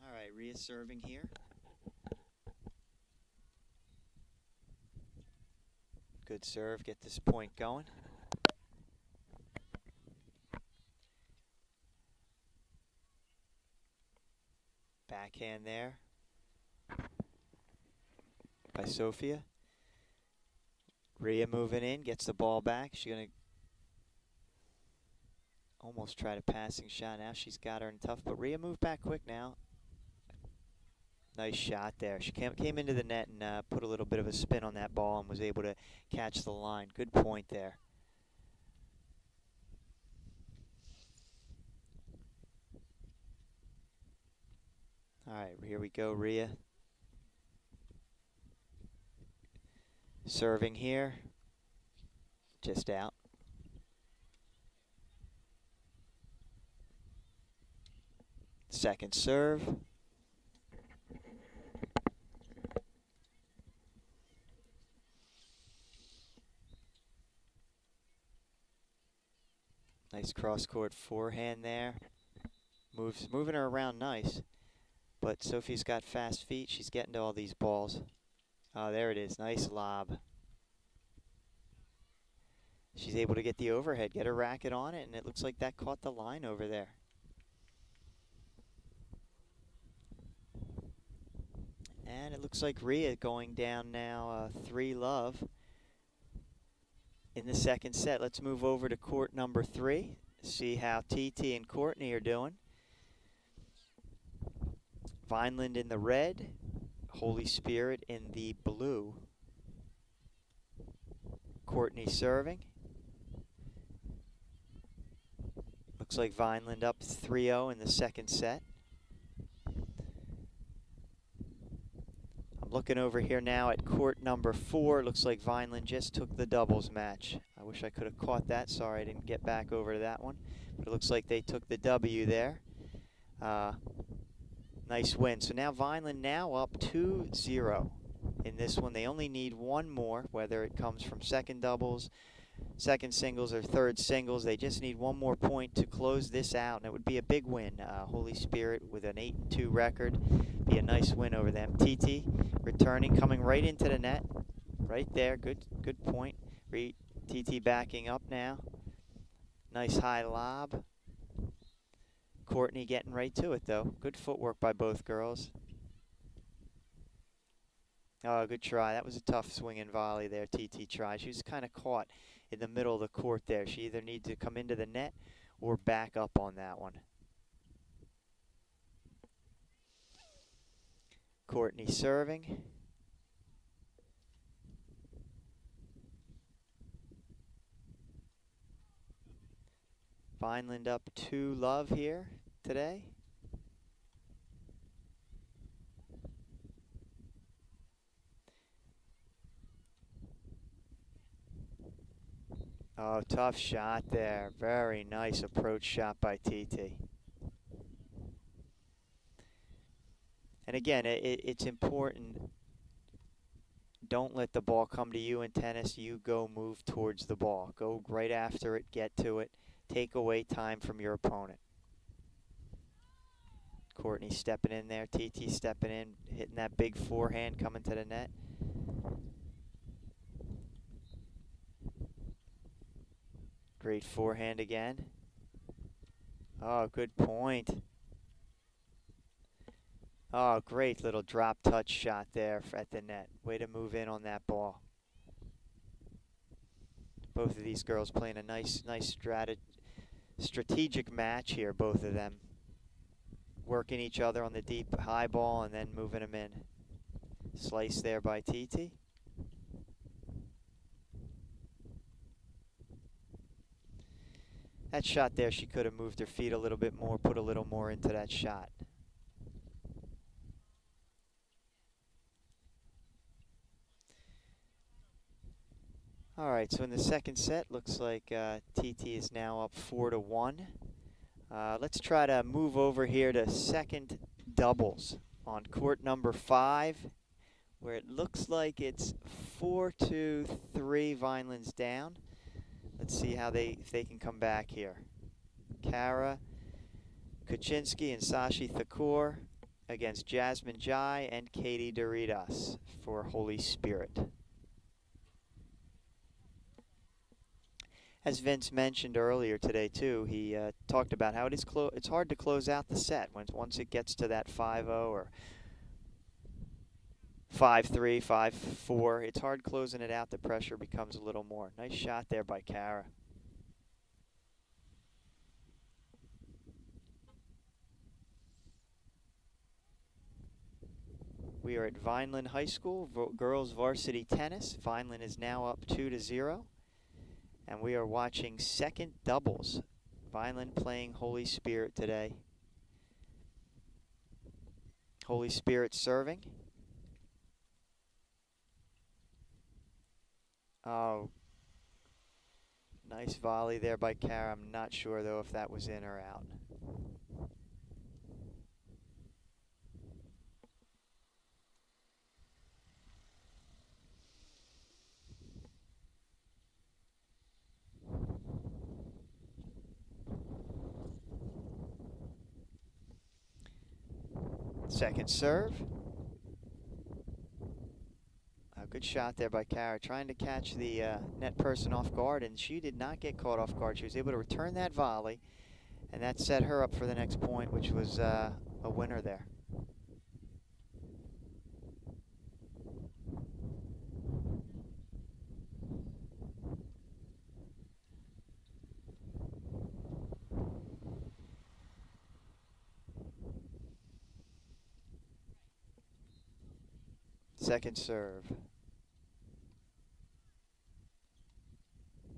All right, Rhea serving here. Good serve, get this point going. Backhand there by Sophia. Rhea moving in, gets the ball back. She's going to almost try to passing shot. Now she's got her in tough, but Rhea moved back quick now. Nice shot there. She came into the net and put a little bit of a spin on that ball and was able to catch the line. Good point there. All right, here we go, Rhea. Serving here. Just out. Second serve. Nice cross-court forehand there. Moving her around nice. But Sophie's got fast feet. She's getting to all these balls. Oh, there it is. Nice lob. She's able to get the overhead, get her racket on it, and it looks like that caught the line over there. And it looks like Rhea going down now 3-love in the second set. Let's move over to court number 3, see how TT and Courtney are doing. Vineland in the red, Holy Spirit in the blue. Courtney serving. Looks like Vineland up 3-0 in the second set. I'm looking over here now at court number 4. Looks like Vineland just took the doubles match. I wish I could have caught that. Sorry I didn't get back over to that one. But it looks like they took the W there. Nice win. So now Vineland now up 2-0 in this one. They only need one more, whether it comes from second doubles, second singles, or third singles. They just need one more point to close this out, and it would be a big win. Holy Spirit with an 8-2 record. Be a nice win over them. TT returning, coming right into the net. Right there. Good point. TT backing up now. Nice high lob. Courtney getting right to it, though. Good footwork by both girls. Oh, good try. That was a tough swing and volley there, TT tried. She was kind of caught in the middle of the court there. She either needs to come into the net or back up on that one. Courtney serving. Vineland up 2-love here today. Oh, tough shot there. Very nice approach shot by TT. And again, it's important. Don't let the ball come to you in tennis. You go move towards the ball. Go right after it, get to it. Take away time from your opponent. Courtney stepping in there. TT stepping in, hitting that big forehand coming to the net. Great forehand again. Oh, good point. Oh, great little drop touch shot there at the net. Way to move in on that ball. Both of these girls playing a nice strategic match here, both of them. Working each other on the deep high ball and then moving them in. Slice there by TT. That shot there, she could have moved her feet a little bit more, put a little more into that shot. All right, so in the second set, looks like TT is now up 4-1. Let's try to move over here to second doubles on court number 5, where it looks like it's 4-3. Vineland's down. Let's see how if they can come back here. Kara Kuczynski and Sashi Thakur against Jasmine Jai and Katie Doritas for Holy Spirit. As Vince mentioned earlier today too, he talked about how it's hard to close out the set once it gets to that 5-0 or 5-3, 5-4. It's hard closing it out. The pressure becomes a little more. Nice shot there by Kara. We are at Vineland High School, girls varsity tennis. Vineland is now up 2-0. And we are watching second doubles. Vineland playing Holy Spirit today. Holy Spirit serving. Oh, nice volley there by Kara. I'm not sure, though, if that was in or out. Second serve. A good shot there by Kara, trying to catch the net person off guard, and she did not get caught off guard. She was able to return that volley, and that set her up for the next point, which was a winner there. Second serve.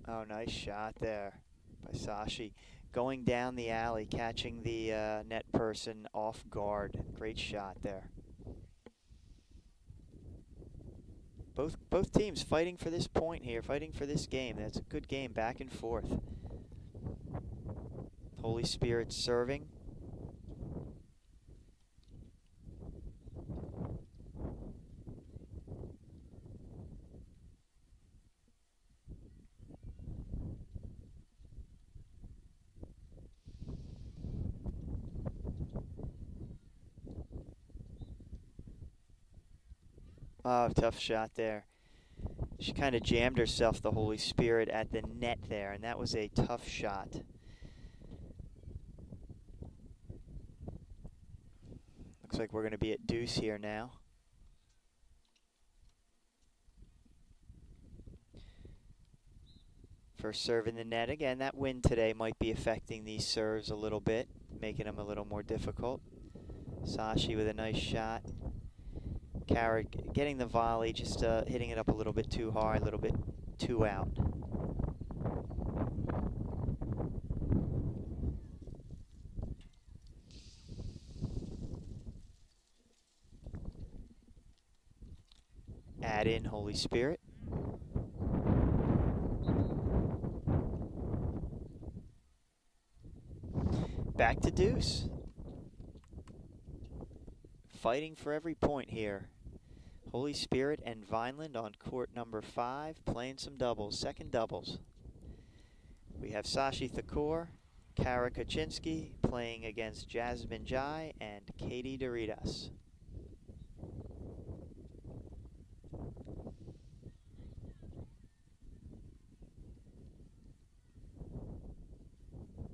Oh, nice shot there by Sashi. Going down the alley, catching the net person off guard. Great shot there. Both teams fighting for this point here, fighting for this game. That's a good game, back and forth. Holy Spirit serving. Oh, tough shot there. She kind of jammed herself, the Holy Spirit, at the net there, and that was a tough shot. Looks like we're going to be at deuce here now. First serve in the net. Again, that wind today might be affecting these serves a little bit, making them a little more difficult. Sashi with a nice shot. Kara getting the volley, just hitting it up a little bit too hard, a little bit too out. Add in Holy Spirit. Back to deuce. Fighting for every point here. Holy Spirit and Vineland on court number 5, playing some doubles, second doubles. We have Sashi Thakur, Kara Kaczynski playing against Jasmine Jai and Katie Doritas.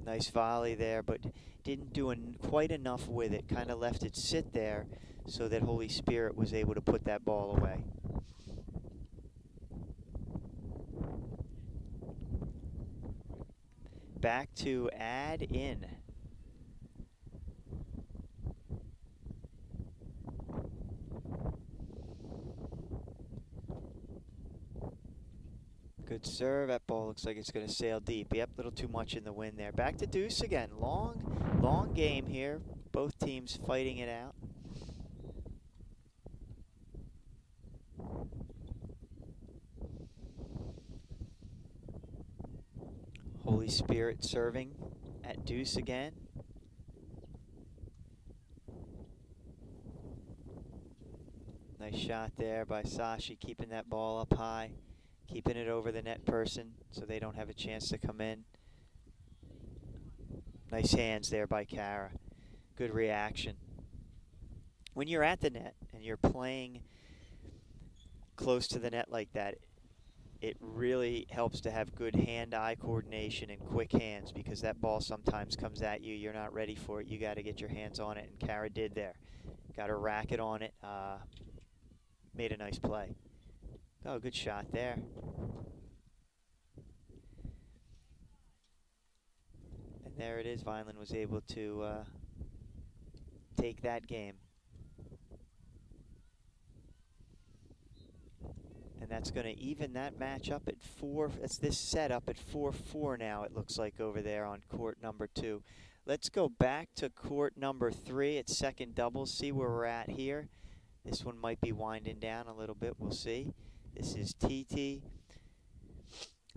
Nice volley there, but didn't do quite enough with it. Kind of left it sit there so that Holy Spirit was able to put that ball away. Back to add in. Good serve. That ball looks like it's going to sail deep. Yep, a little too much in the wind there. Back to deuce again. Long game here. Both teams fighting it out. Holy Spirit serving at deuce again. Nice shot there by Sashi, keeping that ball up high, keeping it over the net person so they don't have a chance to come in. Nice hands there by Kara. Good reaction. When you're at the net and you're playing close to the net like that, it really helps to have good hand-eye coordination and quick hands, because that ball sometimes comes at you. You're not ready for it. You got to get your hands on it, and Kara did there. Got her racket on it. Made a nice play. Oh, good shot there. And there it is. Vineland was able to take that game. And that's going to even that match up at 4. That's this set up at 4-4 now, it looks like, over there on court number 2. Let's go back to court number 3 at second doubles, see where we're at here. This one might be winding down a little bit. We'll see. This is TT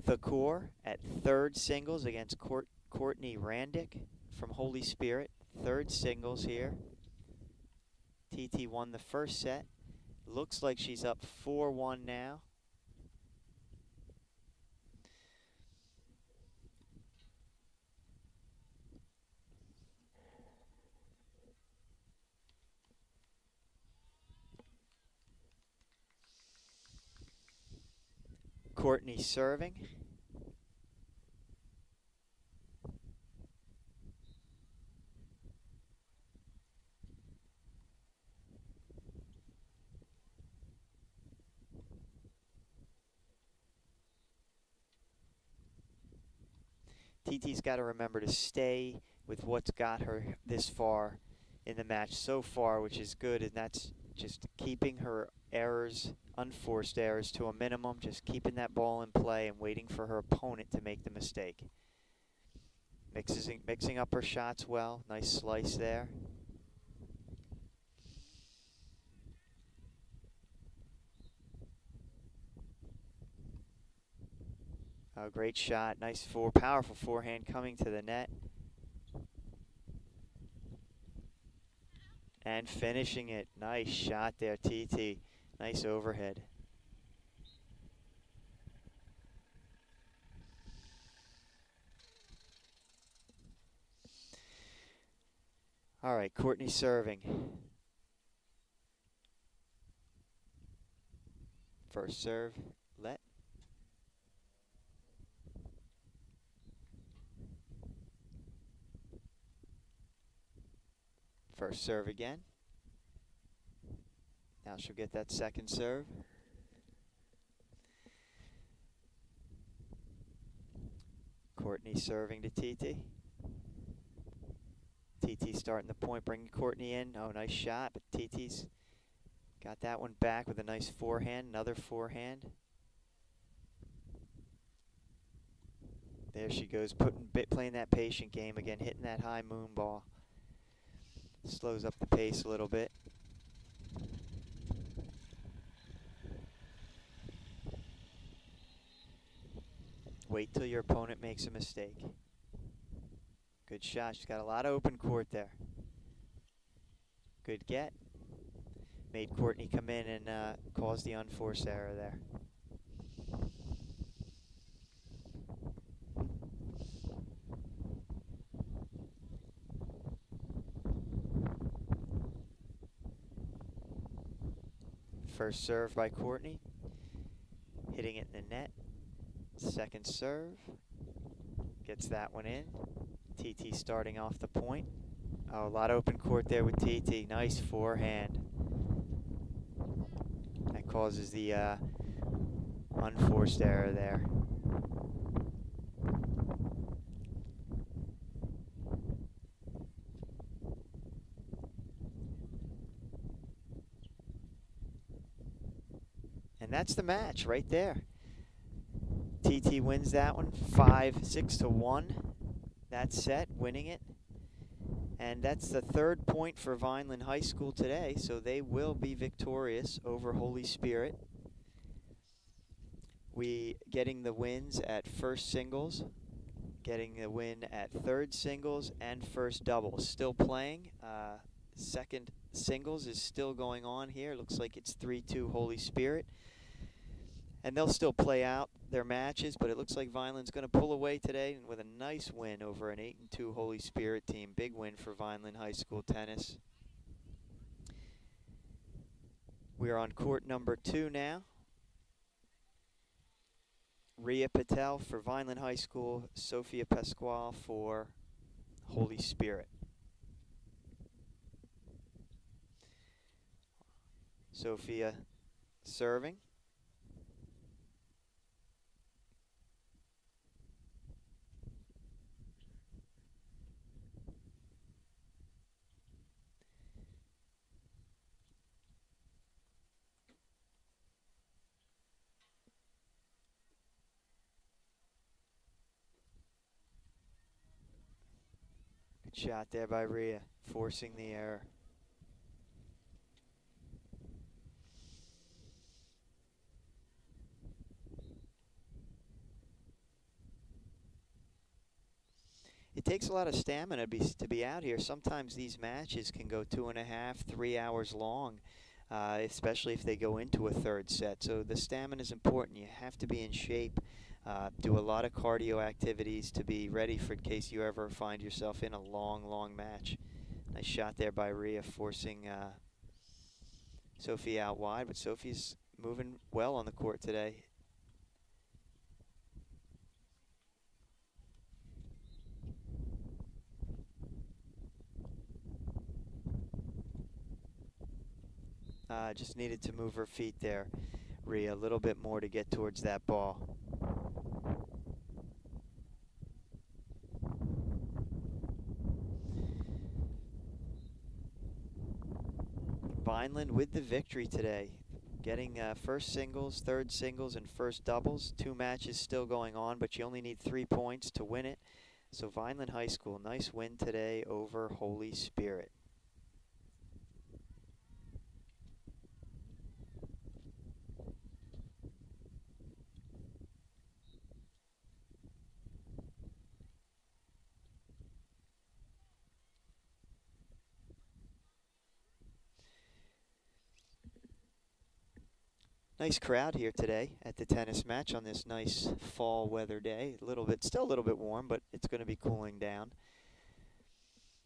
Thakur at third singles against Courtney Randick from Holy Spirit. Third singles here. TT won the first set. Looks like she's up 4-1 now. Courtney serving. TT's got to remember to stay with what's got her this far in the match so far, which is good, and that's just keeping her errors, unforced errors, to a minimum, just keeping that ball in play and waiting for her opponent to make the mistake. Mixing up her shots well. Nice slice there. Oh, great shot. Nice powerful forehand coming to the net. And finishing it. Nice shot there, TT. Nice overhead. All right, Courtney serving. First serve, let. First serve again. Now she'll get that second serve. Courtney serving to TT. TT starting the point, bringing Courtney in. Oh, nice shot, but TT's got that one back with a nice forehand, another forehand. There she goes, playing that patient game again, hitting that high moon ball. Slows up the pace a little bit. Wait till your opponent makes a mistake. Good shot. She's got a lot of open court there. Good get. Made Courtney come in and cause the unforced error there. First serve by Courtney. Hitting it in the net. Second serve. Gets that one in. TT starting off the point. Oh, a lot of open court there with TT. Nice forehand. That causes the unforced error there. And that's the match right there. TT wins that one 5-6-1. That set, winning it. And that's the third point for Vineland High School today, so they will be victorious over Holy Spirit. We getting the wins at first singles, getting the win at third singles and first doubles. Still playing. Second singles is still going on here. Looks like it's 3-2 Holy Spirit. And they'll still play out their matches, but it looks like Vineland's going to pull away today with a nice win over an 8-2 Holy Spirit team. Big win for Vineland High School tennis. We are on court number 2 now. Ria Patel for Vineland High School, Sophia Pasquale for Holy Spirit. Sophia serving. Good shot there by Rhea, forcing the error. It takes a lot of stamina to be out here. Sometimes these matches can go 2.5, 3 hours long, especially if they go into a third set. So the stamina is important. You have to be in shape, do a lot of cardio activities to be ready for in case you ever find yourself in a long, long match. Nice shot there by Rhea, forcing Sophie out wide, but Sophie's moving well on the court today. Just needed to move her feet there, Rhea, a little bit more to get towards that ball. Vineland with the victory today, getting first singles, third singles, and first doubles. 2 matches still going on, but you only need 3 points to win it. So Vineland High School, nice win today over Holy Spirit. Nice crowd here today at the tennis match on this nice fall weather day. Still a little bit warm, but it's going to be cooling down.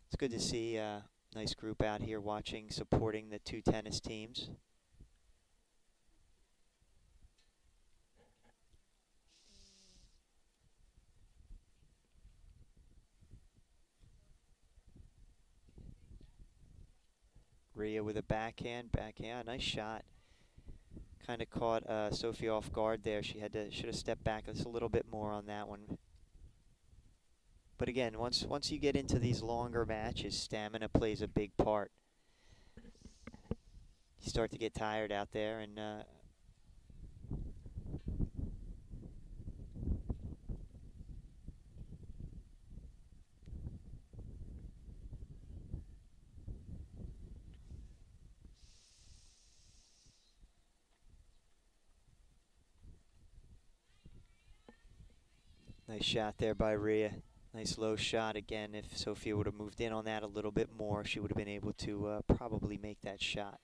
It's good to see a nice group out here watching, supporting the 2 tennis teams. Rhea with a backhand, nice shot. Kind of caught Sophie off guard there. Should have stepped back just a little bit more on that one. But again, once you get into these longer matches, stamina plays a big part. You start to get tired out there, and nice shot there by Rhea. Nice low shot again. If Sophia would have moved in on that a little bit more, she would have been able to probably make that shot.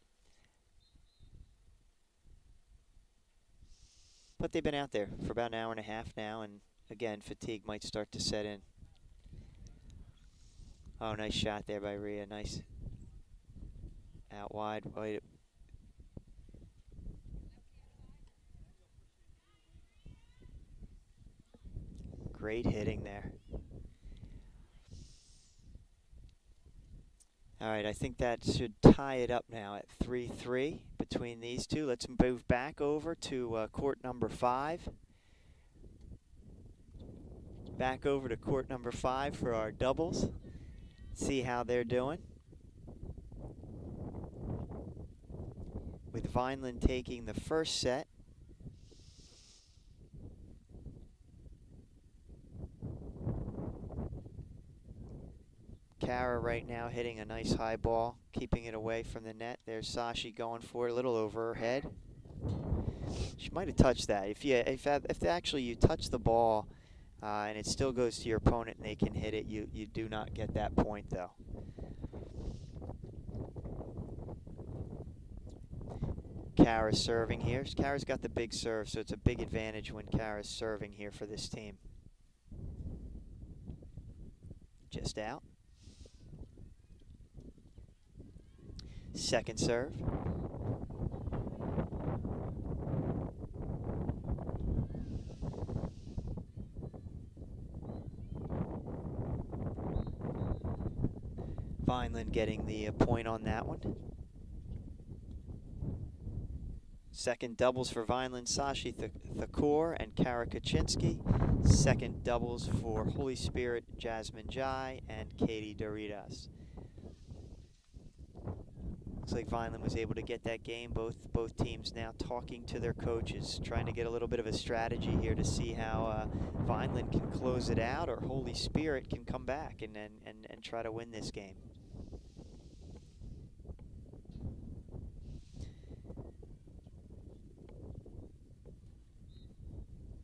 But they've been out there for about an hour and a half now, and again, fatigue might start to set in. Oh, nice shot there by Rhea. Nice. Out wide. Great hitting there. All right, I think that should tie it up now at 3-3 between these two. Let's move back over to court number 5. Back over to court number 5 for our doubles. See how they're doing. With Vineland taking the first set. Kara right now hitting a nice high ball, keeping it away from the net. There's Sashi going for it, a little over her head. She might have touched that. If actually you touch the ball and it still goes to your opponent and they can hit it, you do not get that point though. Kara's serving here. Kara's got the big serve, so it's a big advantage when Kara's serving here for this team. Just out. Second serve. Vineland getting the point on that one. Second doubles for Vineland, Sashi Thakur and Kara Kaczynski. Second doubles for Holy Spirit, Jasmine Jai and Katie Doritas. Looks like Vineland was able to get that game. Both teams now talking to their coaches, trying to get a little bit of a strategy here to see how Vineland can close it out, or Holy Spirit can come back and try to win this game.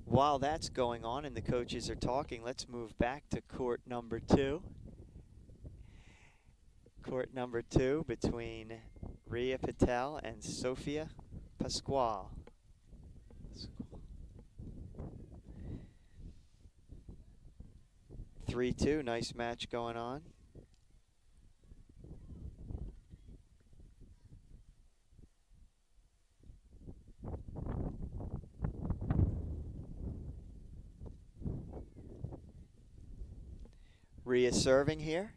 While that's going on and the coaches are talking, let's move back to court number 2. Court number 2 between Ria Patel and Sofia Pasquale. 3-2, nice match going on. Ria serving here.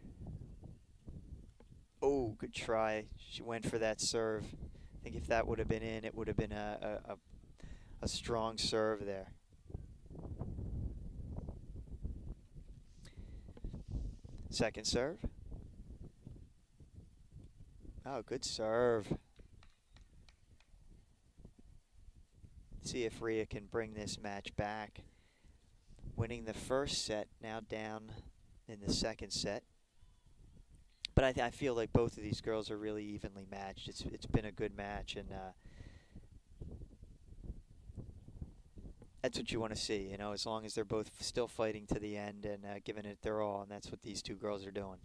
Oh, good try. She went for that serve. I think if that would have been in, it would have been a strong serve there. Second serve. Oh, good serve. See if Ria can bring this match back. Winning the first set, now down in the second set. But I feel like both of these girls are really evenly matched. It's been a good match, and that's what you want to see, you know, as long as they're both still fighting to the end and giving it their all, and that's what these two girls are doing.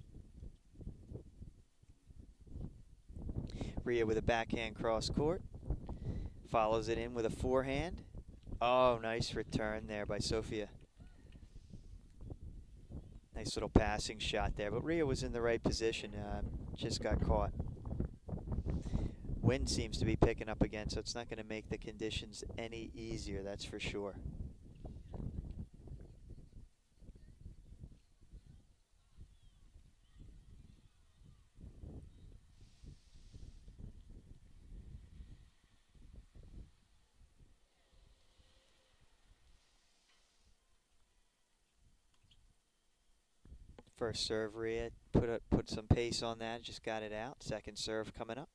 Ria with a backhand cross court. Follows it in with a forehand. Oh, nice return there by Sofia. Nice little passing shot there, but Ria was in the right position, just got caught. Wind seems to be picking up again, so it's not going to make the conditions any easier, that's for sure. First serve, Ria put some pace on that, just got it out. Second serve coming up.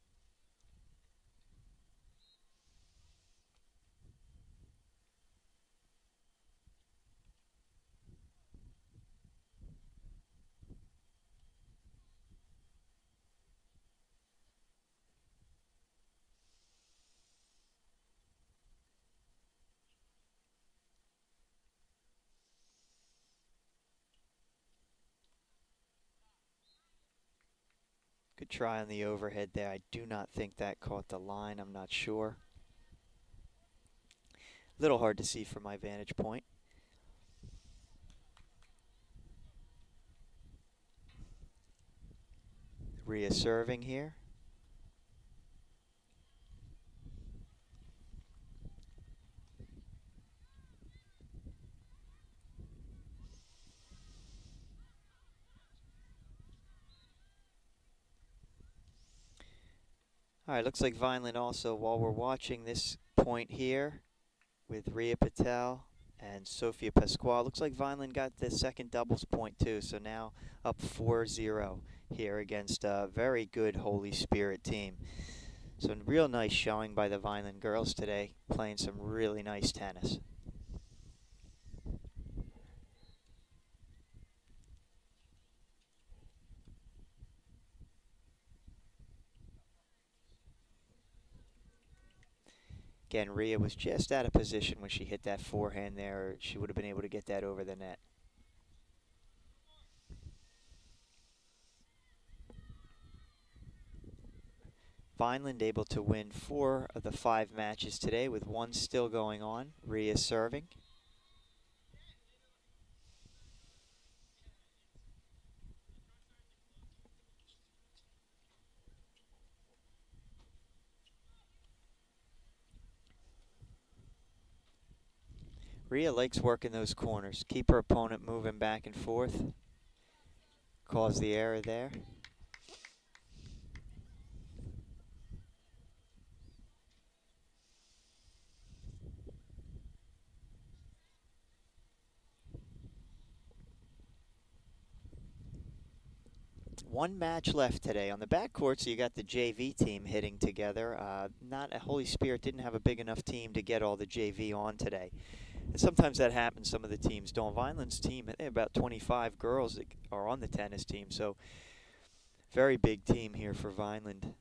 Good try on the overhead there. I do not think that caught the line. I'm not sure. A little hard to see from my vantage point. Ria serving here. All right, looks like Vineland also, while we're watching this point here with Ria Patel and Sofia Pasquale, looks like Vineland got the second doubles point too, so now up 4-0 here against a very good Holy Spirit team. So real nice showing by the Vineland girls today, playing some really nice tennis. Again, Ria was just out of position when she hit that forehand there. She would have been able to get that over the net. Vineland able to win 4 of the 5 matches today, with one still going on. Ria serving. Ria likes working those corners. Keep her opponent moving back and forth. Cause the error there. One match left today. On the backcourt, so you got the JV team hitting together. Not a Holy Spirit didn't have a big enough team to get all the JV on today. And sometimes that happens. Some of the teams don't. Vineland's team, they have about 25 girls that are on the tennis team. So very big team here for Vineland.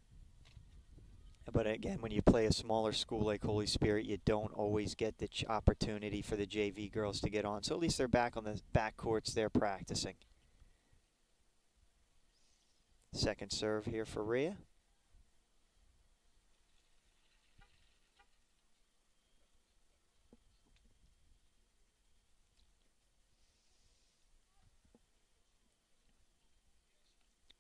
But again, when you play a smaller school like Holy Spirit, you don't always get the opportunity for the JV girls to get on. So at least they're back on the backcourts. They're practicing. Second serve here for Rhea.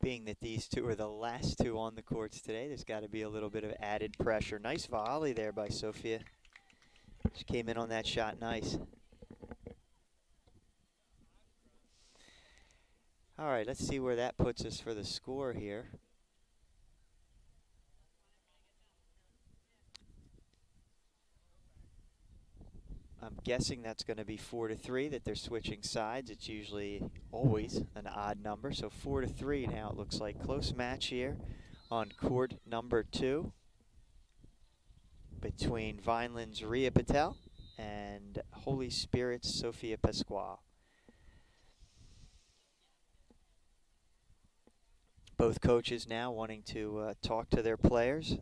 Being that these two are the last two on the courts today, there's got to be a little bit of added pressure. Nice volley there by Sophia. She came in on that shot nice. All right, let's see where that puts us for the score here. I'm guessing that's going to be 4-3, that they're switching sides. It's usually always an odd number. So 4-3 now it looks like. Close match here on court number 2 between Vineland's Rhea Patel and Holy Spirit's Sophia Pasquale. Both coaches now wanting to talk to their players.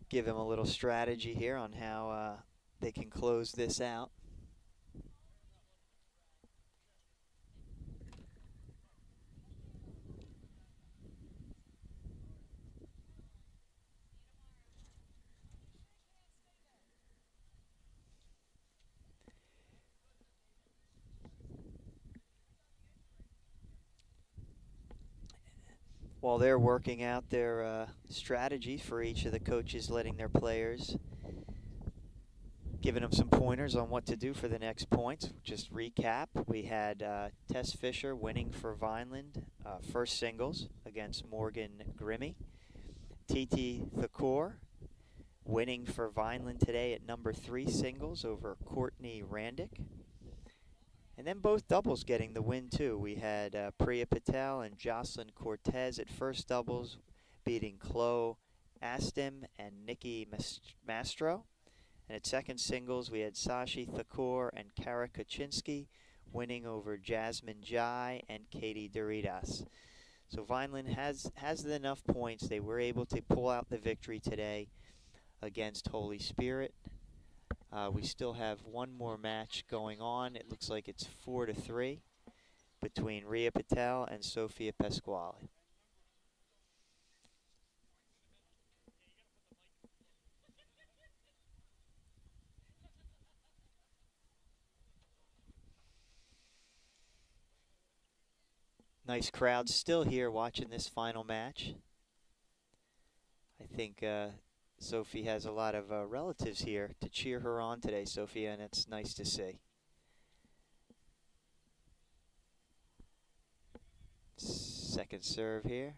Give them a little strategy here on how they can close this out. While they're working out their strategy for each of the coaches, letting their players, giving them some pointers on what to do for the next points. Just recap, we had Tess Fisher winning for Vineland, first singles against Morgan Grimmy. Titi Thakur winning for Vineland today at number 3 singles over Courtney Randick. And then both doubles getting the win too. We had Priya Patel and Jocelyn Cortez at first doubles, beating Chloe Astim and Nikki Mastro. And at second singles, we had Sashi Thakur and Kara Kaczynski winning over Jasmine Jai and Katie Doritas. So Vineland has enough points. They were able to pull out the victory today against Holy Spirit. We still have one more match going on. It looks like it's 4-3 between Rhea Patel and Sophia Pasquale. Nice crowd still here watching this final match. I think Sophie has a lot of relatives here to cheer her on today, Sophia, and it's nice to see. Second serve here.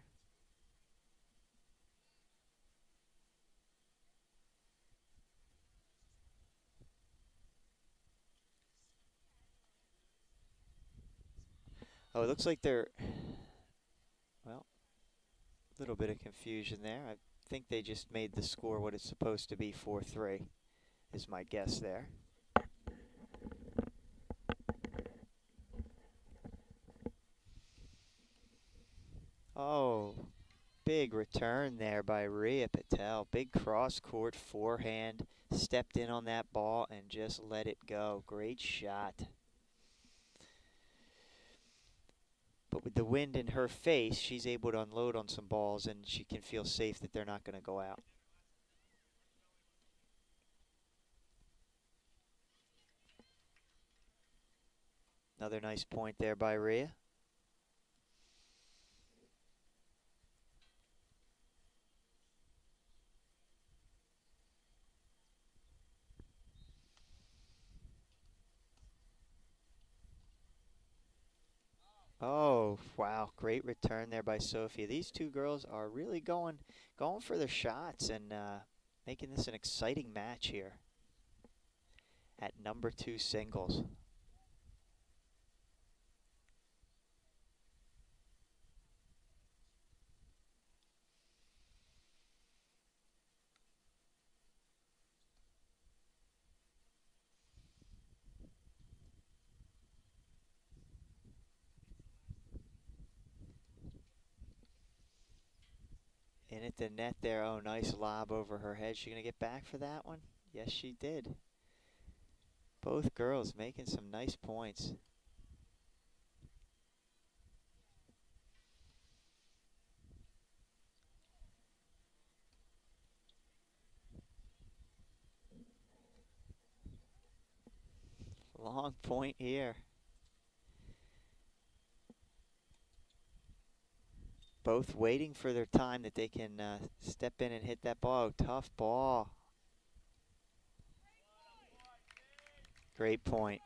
Oh, it looks like they're, well, a little bit of confusion there. I think they just made the score what it's supposed to be, 4-3, is my guess there. Oh, big return there by Rhea Patel. Big cross-court forehand. Stepped in on that ball and just let it go. Great shot. But with the wind in her face, she's able to unload on some balls, and she can feel safe that they're not going to go out. Another nice point there by Rhea. Oh, wow, great return there by Sophia. These two girls are really going for their shots and making this an exciting match here at number 2 singles. In at the net there. Oh, nice lob over her head. She going to get back for that one? Yes, she did. Both girls making some nice points. Long point here. Both waiting for their time that they can step in and hit that ball. Tough ball. Great point.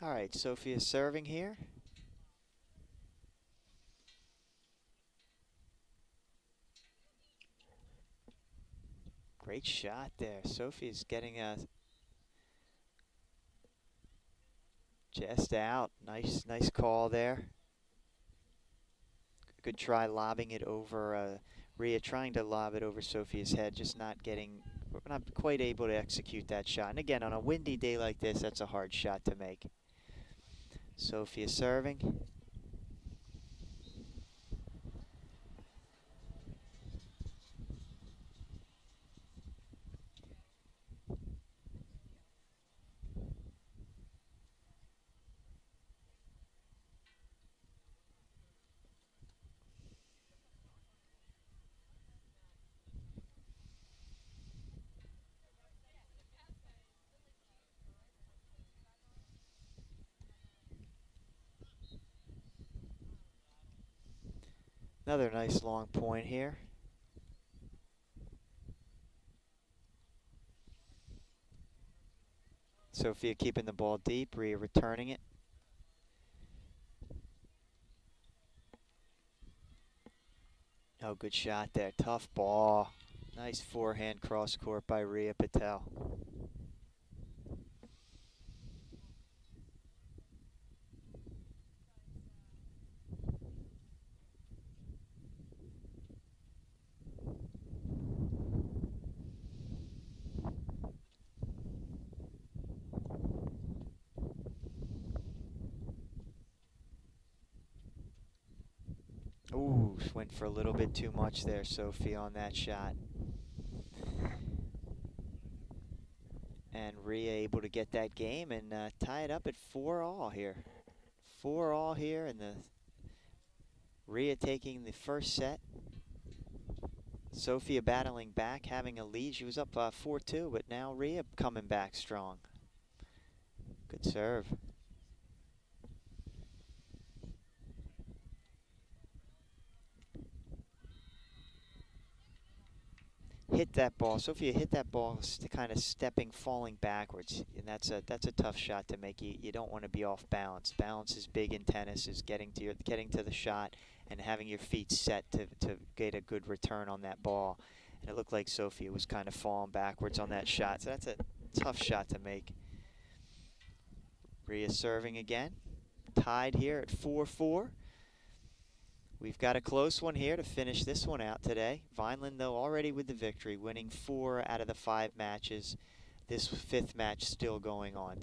All right, Sophia serving here. Great shot there. Sophia's getting a just out. Nice call there. Good try lobbing it over. Rhea trying to lob it over Sophia's head, just not quite able to execute that shot. And again, on a windy day like this, that's a hard shot to make. Sophia serving. Another nice long point here. Sophia keeping the ball deep, Rhea returning it. Oh, good shot there. Tough ball. Nice forehand cross court by Rhea Patel. Ooh, went for a little bit too much there, Sophie, on that shot. And Rhea able to get that game and tie it up at 4-all here. 4-all here, and Rhea taking the first set. Sophia battling back, having a lead. She was up 4-2, but now Rhea coming back strong. Good serve. Hit that ball. Sophia hit that ball kind of stepping, falling backwards, and that's a tough shot to make. You don't want to be off balance. Balance is big in tennis, is getting to the shot and having your feet set to get a good return on that ball. And it looked like Sophia was kind of falling backwards on that shot, so that's a tough shot to make. Rhea serving again. Tied here at 4-4. We've got a close one here to finish this one out today. Vineland, though, already with the victory, winning 4 out of the 5 matches. This 5th match still going on.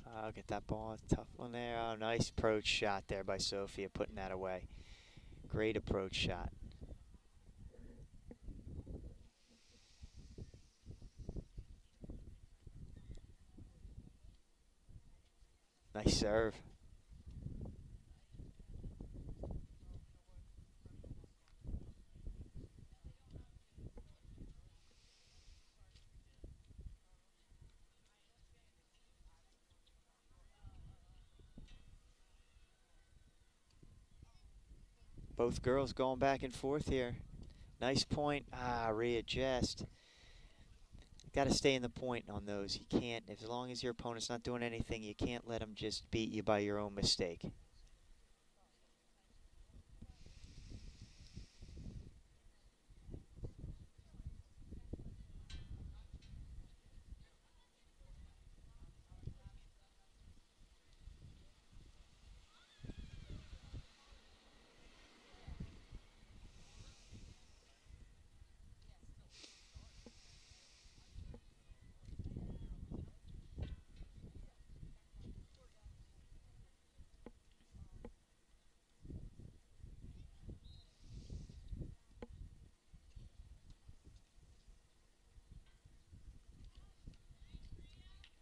Oh, get that ball. Tough one there. Oh, nice approach shot there by Sophia, putting that away. Great approach shot. Nice serve. Both girls going back and forth here. Nice point. Ah, readjust. Got to stay in the point on those. You can't, as long as your opponent's not doing anything, you can't let them just beat you by your own mistake.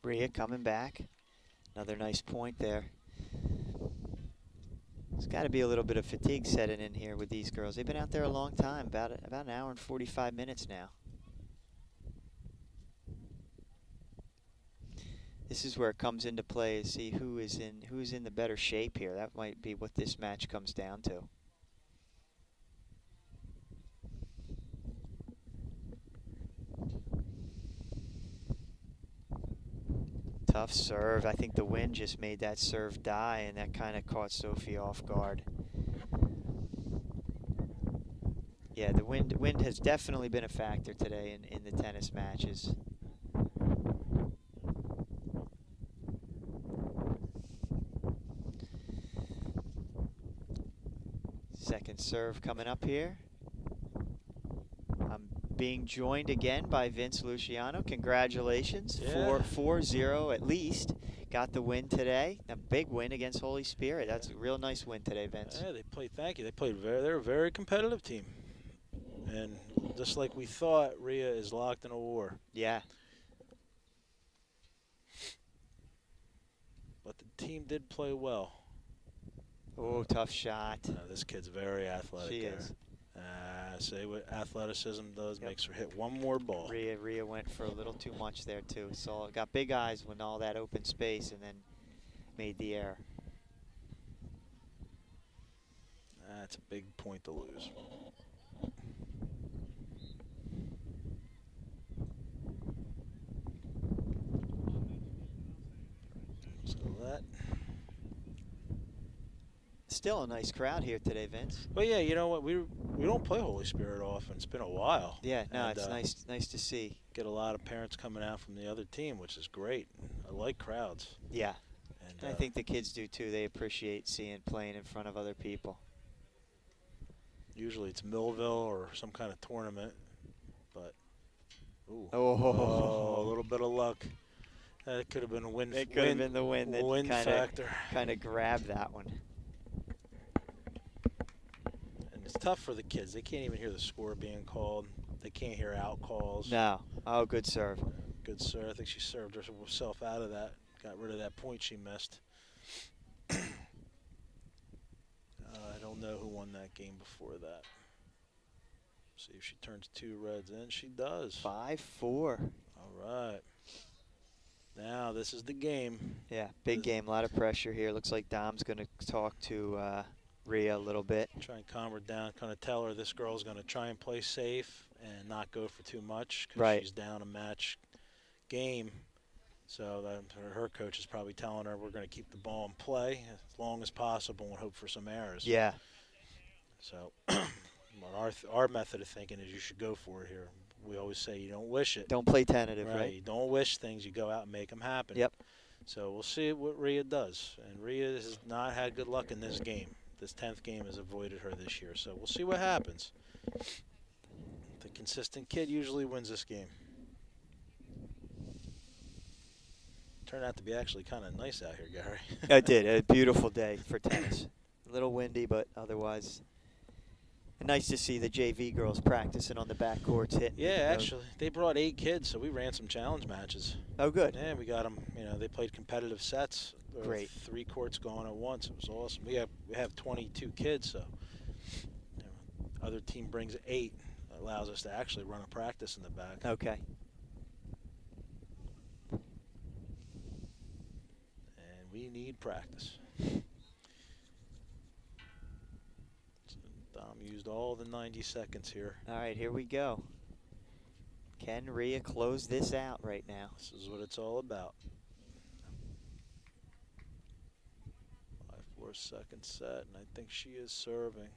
Rhea coming back. Another nice point there. There's got to be a little bit of fatigue setting in here with these girls. They've been out there a long time, about an hour and 45 minutes now. This is where it comes into play to see who's in the better shape here. That might be what this match comes down to. Tough serve. I think the wind just made that serve die, and that kind of caught Sophie off guard. Yeah, the wind has definitely been a factor today in the tennis matches. Second serve coming up here. I'm being joined again by Vince Luciano. Congratulations. Yeah. 4-0 at least. Got the win today. A big win against Holy Spirit. That's a real nice win today, Vince. Yeah, they played, thank you. They played they're a very competitive team. And just like we thought, Rhea is locked in a war. Yeah. But the team did play well. Oh, tough shot. This kid's very athletic. She is. Say what athleticism does, Yep. makes her hit one more ball. Rhea went for a little too much there, too. So got big eyes when all that open space and then made the error. That's a big point to lose. So that. Still a nice crowd here today, Vince. But yeah, you know what? We don't play Holy Spirit often. It's been a while. Yeah, no, And, it's nice to see. Get a lot of parents coming out from the other team, which is great. I like crowds. Yeah, And I think the kids do too. They appreciate playing in front of other people. Usually it's Millville or some kind of tournament, but ooh, Oh, a little bit of luck. That could have been a win. It could have been the win that win factor. kind of grabbed that one. And it's tough for the kids. They can't even hear the score being called. They can't hear out calls. No. Oh, good serve. Good serve. I think she served herself out of that. Got rid of that point she missed. I don't know who won that game before that. See if she turns 2 reds in. She does. 5-4. All right. Now this is the game. Yeah, big game. A lot of pressure here. Looks like Dom's going to talk to Rhea a little bit. Try and calm her down. Kind of tell her this girl's going to try and play safe and not go for too much because Right. she's down a match game. So her coach is probably telling her we're going to keep the ball in play as long as possible and hope for some errors. Yeah. So our method of thinking is you should go for it here. We always say you don't wish it. Don't play tentative, Right. right? You don't wish things. You go out and make them happen. Yep. So we'll see what Rhea does. And Rhea has not had good luck in this game. This 10th game has avoided her this year. So we'll see what happens. The consistent kid usually wins this game. Turned out to be actually kind of nice out here, Gary. It did. A beautiful day for tennis. A little windy, but otherwise nice to see the JV girls practicing on the back courts hitting. Yeah, actually, they brought 8 kids, so we ran some challenge matches. Oh, good. Yeah, we got them. You know, they played competitive sets. Great. 3 courts going at once. It was awesome. We have 22 kids, so you know, other team brings 8. That allows us to actually run a practice in the back. Okay. And we need practice. Dom used all the 90 seconds here. All right, here we go. Can Rhea close this out right now? This is what it's all about. 5-4 second set, and I think she is serving.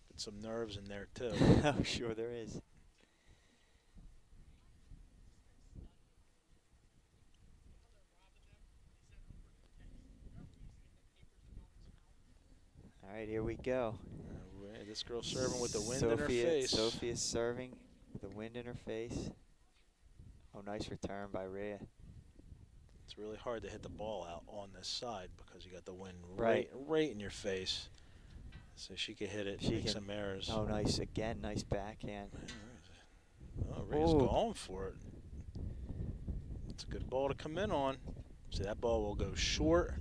Get some nerves in there too. Oh, sure there is. All right, here we go. This girl's serving with the wind in her face. Sophie is serving with the wind in her face. Oh, nice return by Rhea. It's really hard to hit the ball out on this side because you got the wind Right. right in your face. So she could hit it, make some errors. Oh, nice again. Nice backhand. Oh, Rhea's Ooh. going for it. It's a good ball to come in on. See, that ball will go short.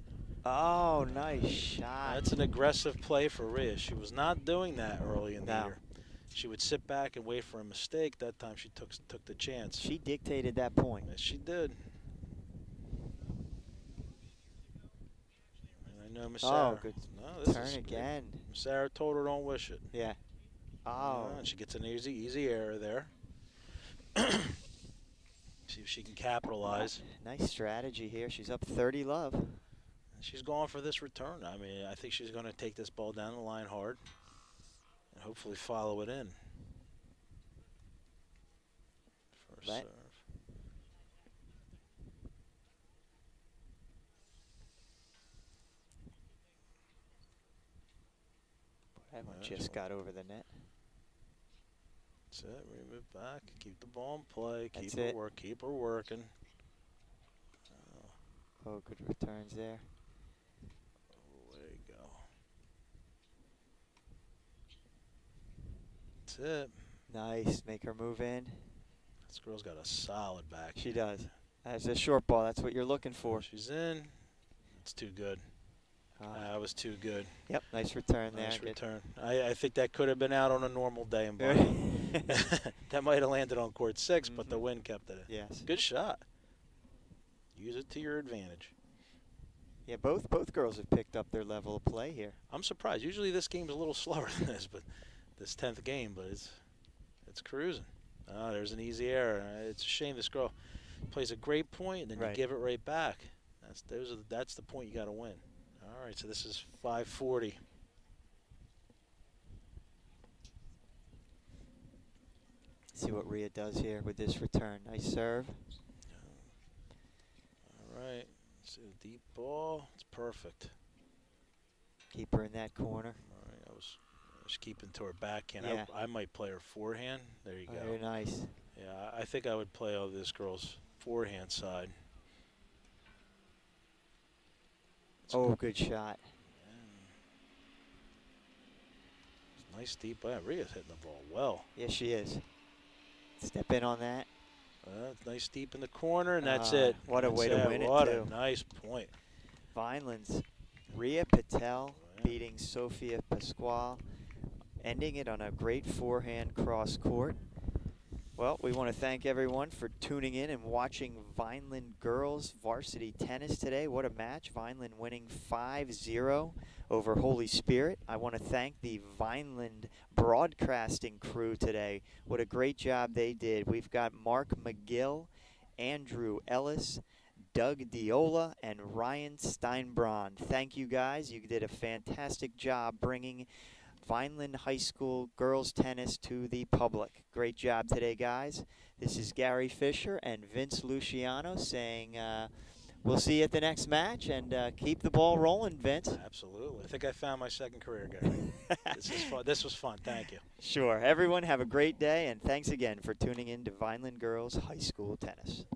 Oh, nice shot. That's an aggressive play for Rhea. She was not doing that early in the No. year. She would sit back and wait for a mistake. That time she took the chance. She dictated that point. Yes, she did. And I know Miss Sarah. Oh, good No, this turn is again. Miss Sarah told her don't wish it. Yeah. Oh. And she gets an easy error there. See if she can capitalize. Nice strategy here. She's up 30 love. She's going for this return. I mean, I think she's going to take this ball down the line hard and hopefully follow it in. First serve. That one just got over the net. That's it. Remove it back. Keep the ball in play. That's Keep it. Keep her working. Oh, good returns there. There you go. That's it. Nice. Make her move in. This girl's got a solid back. She does. As a short ball, that's what you're looking for. She's in. It's too good. That was too good. Yep, nice return there. Nice return. I think that could have been out on a normal day in ball. That might have landed on court 6, but the wind kept it in. Yes. Good shot. Use it to your advantage. Yeah, both girls have picked up their level of play here. I'm surprised. Usually this game's a little slower than this, but this 10th game, but it's cruising. Oh, there's an easy error. It's a shame this girl plays a great point, and then you give it right back. That's the point you got to win. All right, so this is 540. See what Rhea does here with this return. Nice serve. All right, see the deep ball. It's perfect. Keep her in that corner. All right, I was keeping to her backhand. Yeah. I might play her forehand. There you go. Very nice. Yeah, I think I would play all this girl's forehand side. Oh, good shot. Nice deep. Rhea's hitting the ball well. Yes, she is. Step in on that. Nice deep in the corner, and that's it. What a way to win it, What too. a nice point. Vineland's Rhea Patel beating Sophia Pasquale, ending it on a great forehand cross court. Well, we want to thank everyone for tuning in and watching Vineland girls varsity tennis today. What a match. Vineland winning 5-0 over Holy Spirit. I want to thank the Vineland broadcasting crew today. What a great job they did. We've got Mark McGill, Andrew Ellis, Doug Diola, and Ryan Steinbraun. Thank you guys. You did a fantastic job bringing Vineland High School girls tennis to the public. Great job today, guys. This is Gary Fisher and Vince Luciano saying we'll see you at the next match, and keep the ball rolling, Vince. Absolutely. I think I found my second career, Gary. This is fun. This was fun. Thank you. Sure. Everyone have a great day, and thanks again for tuning in to Vineland Girls High School Tennis.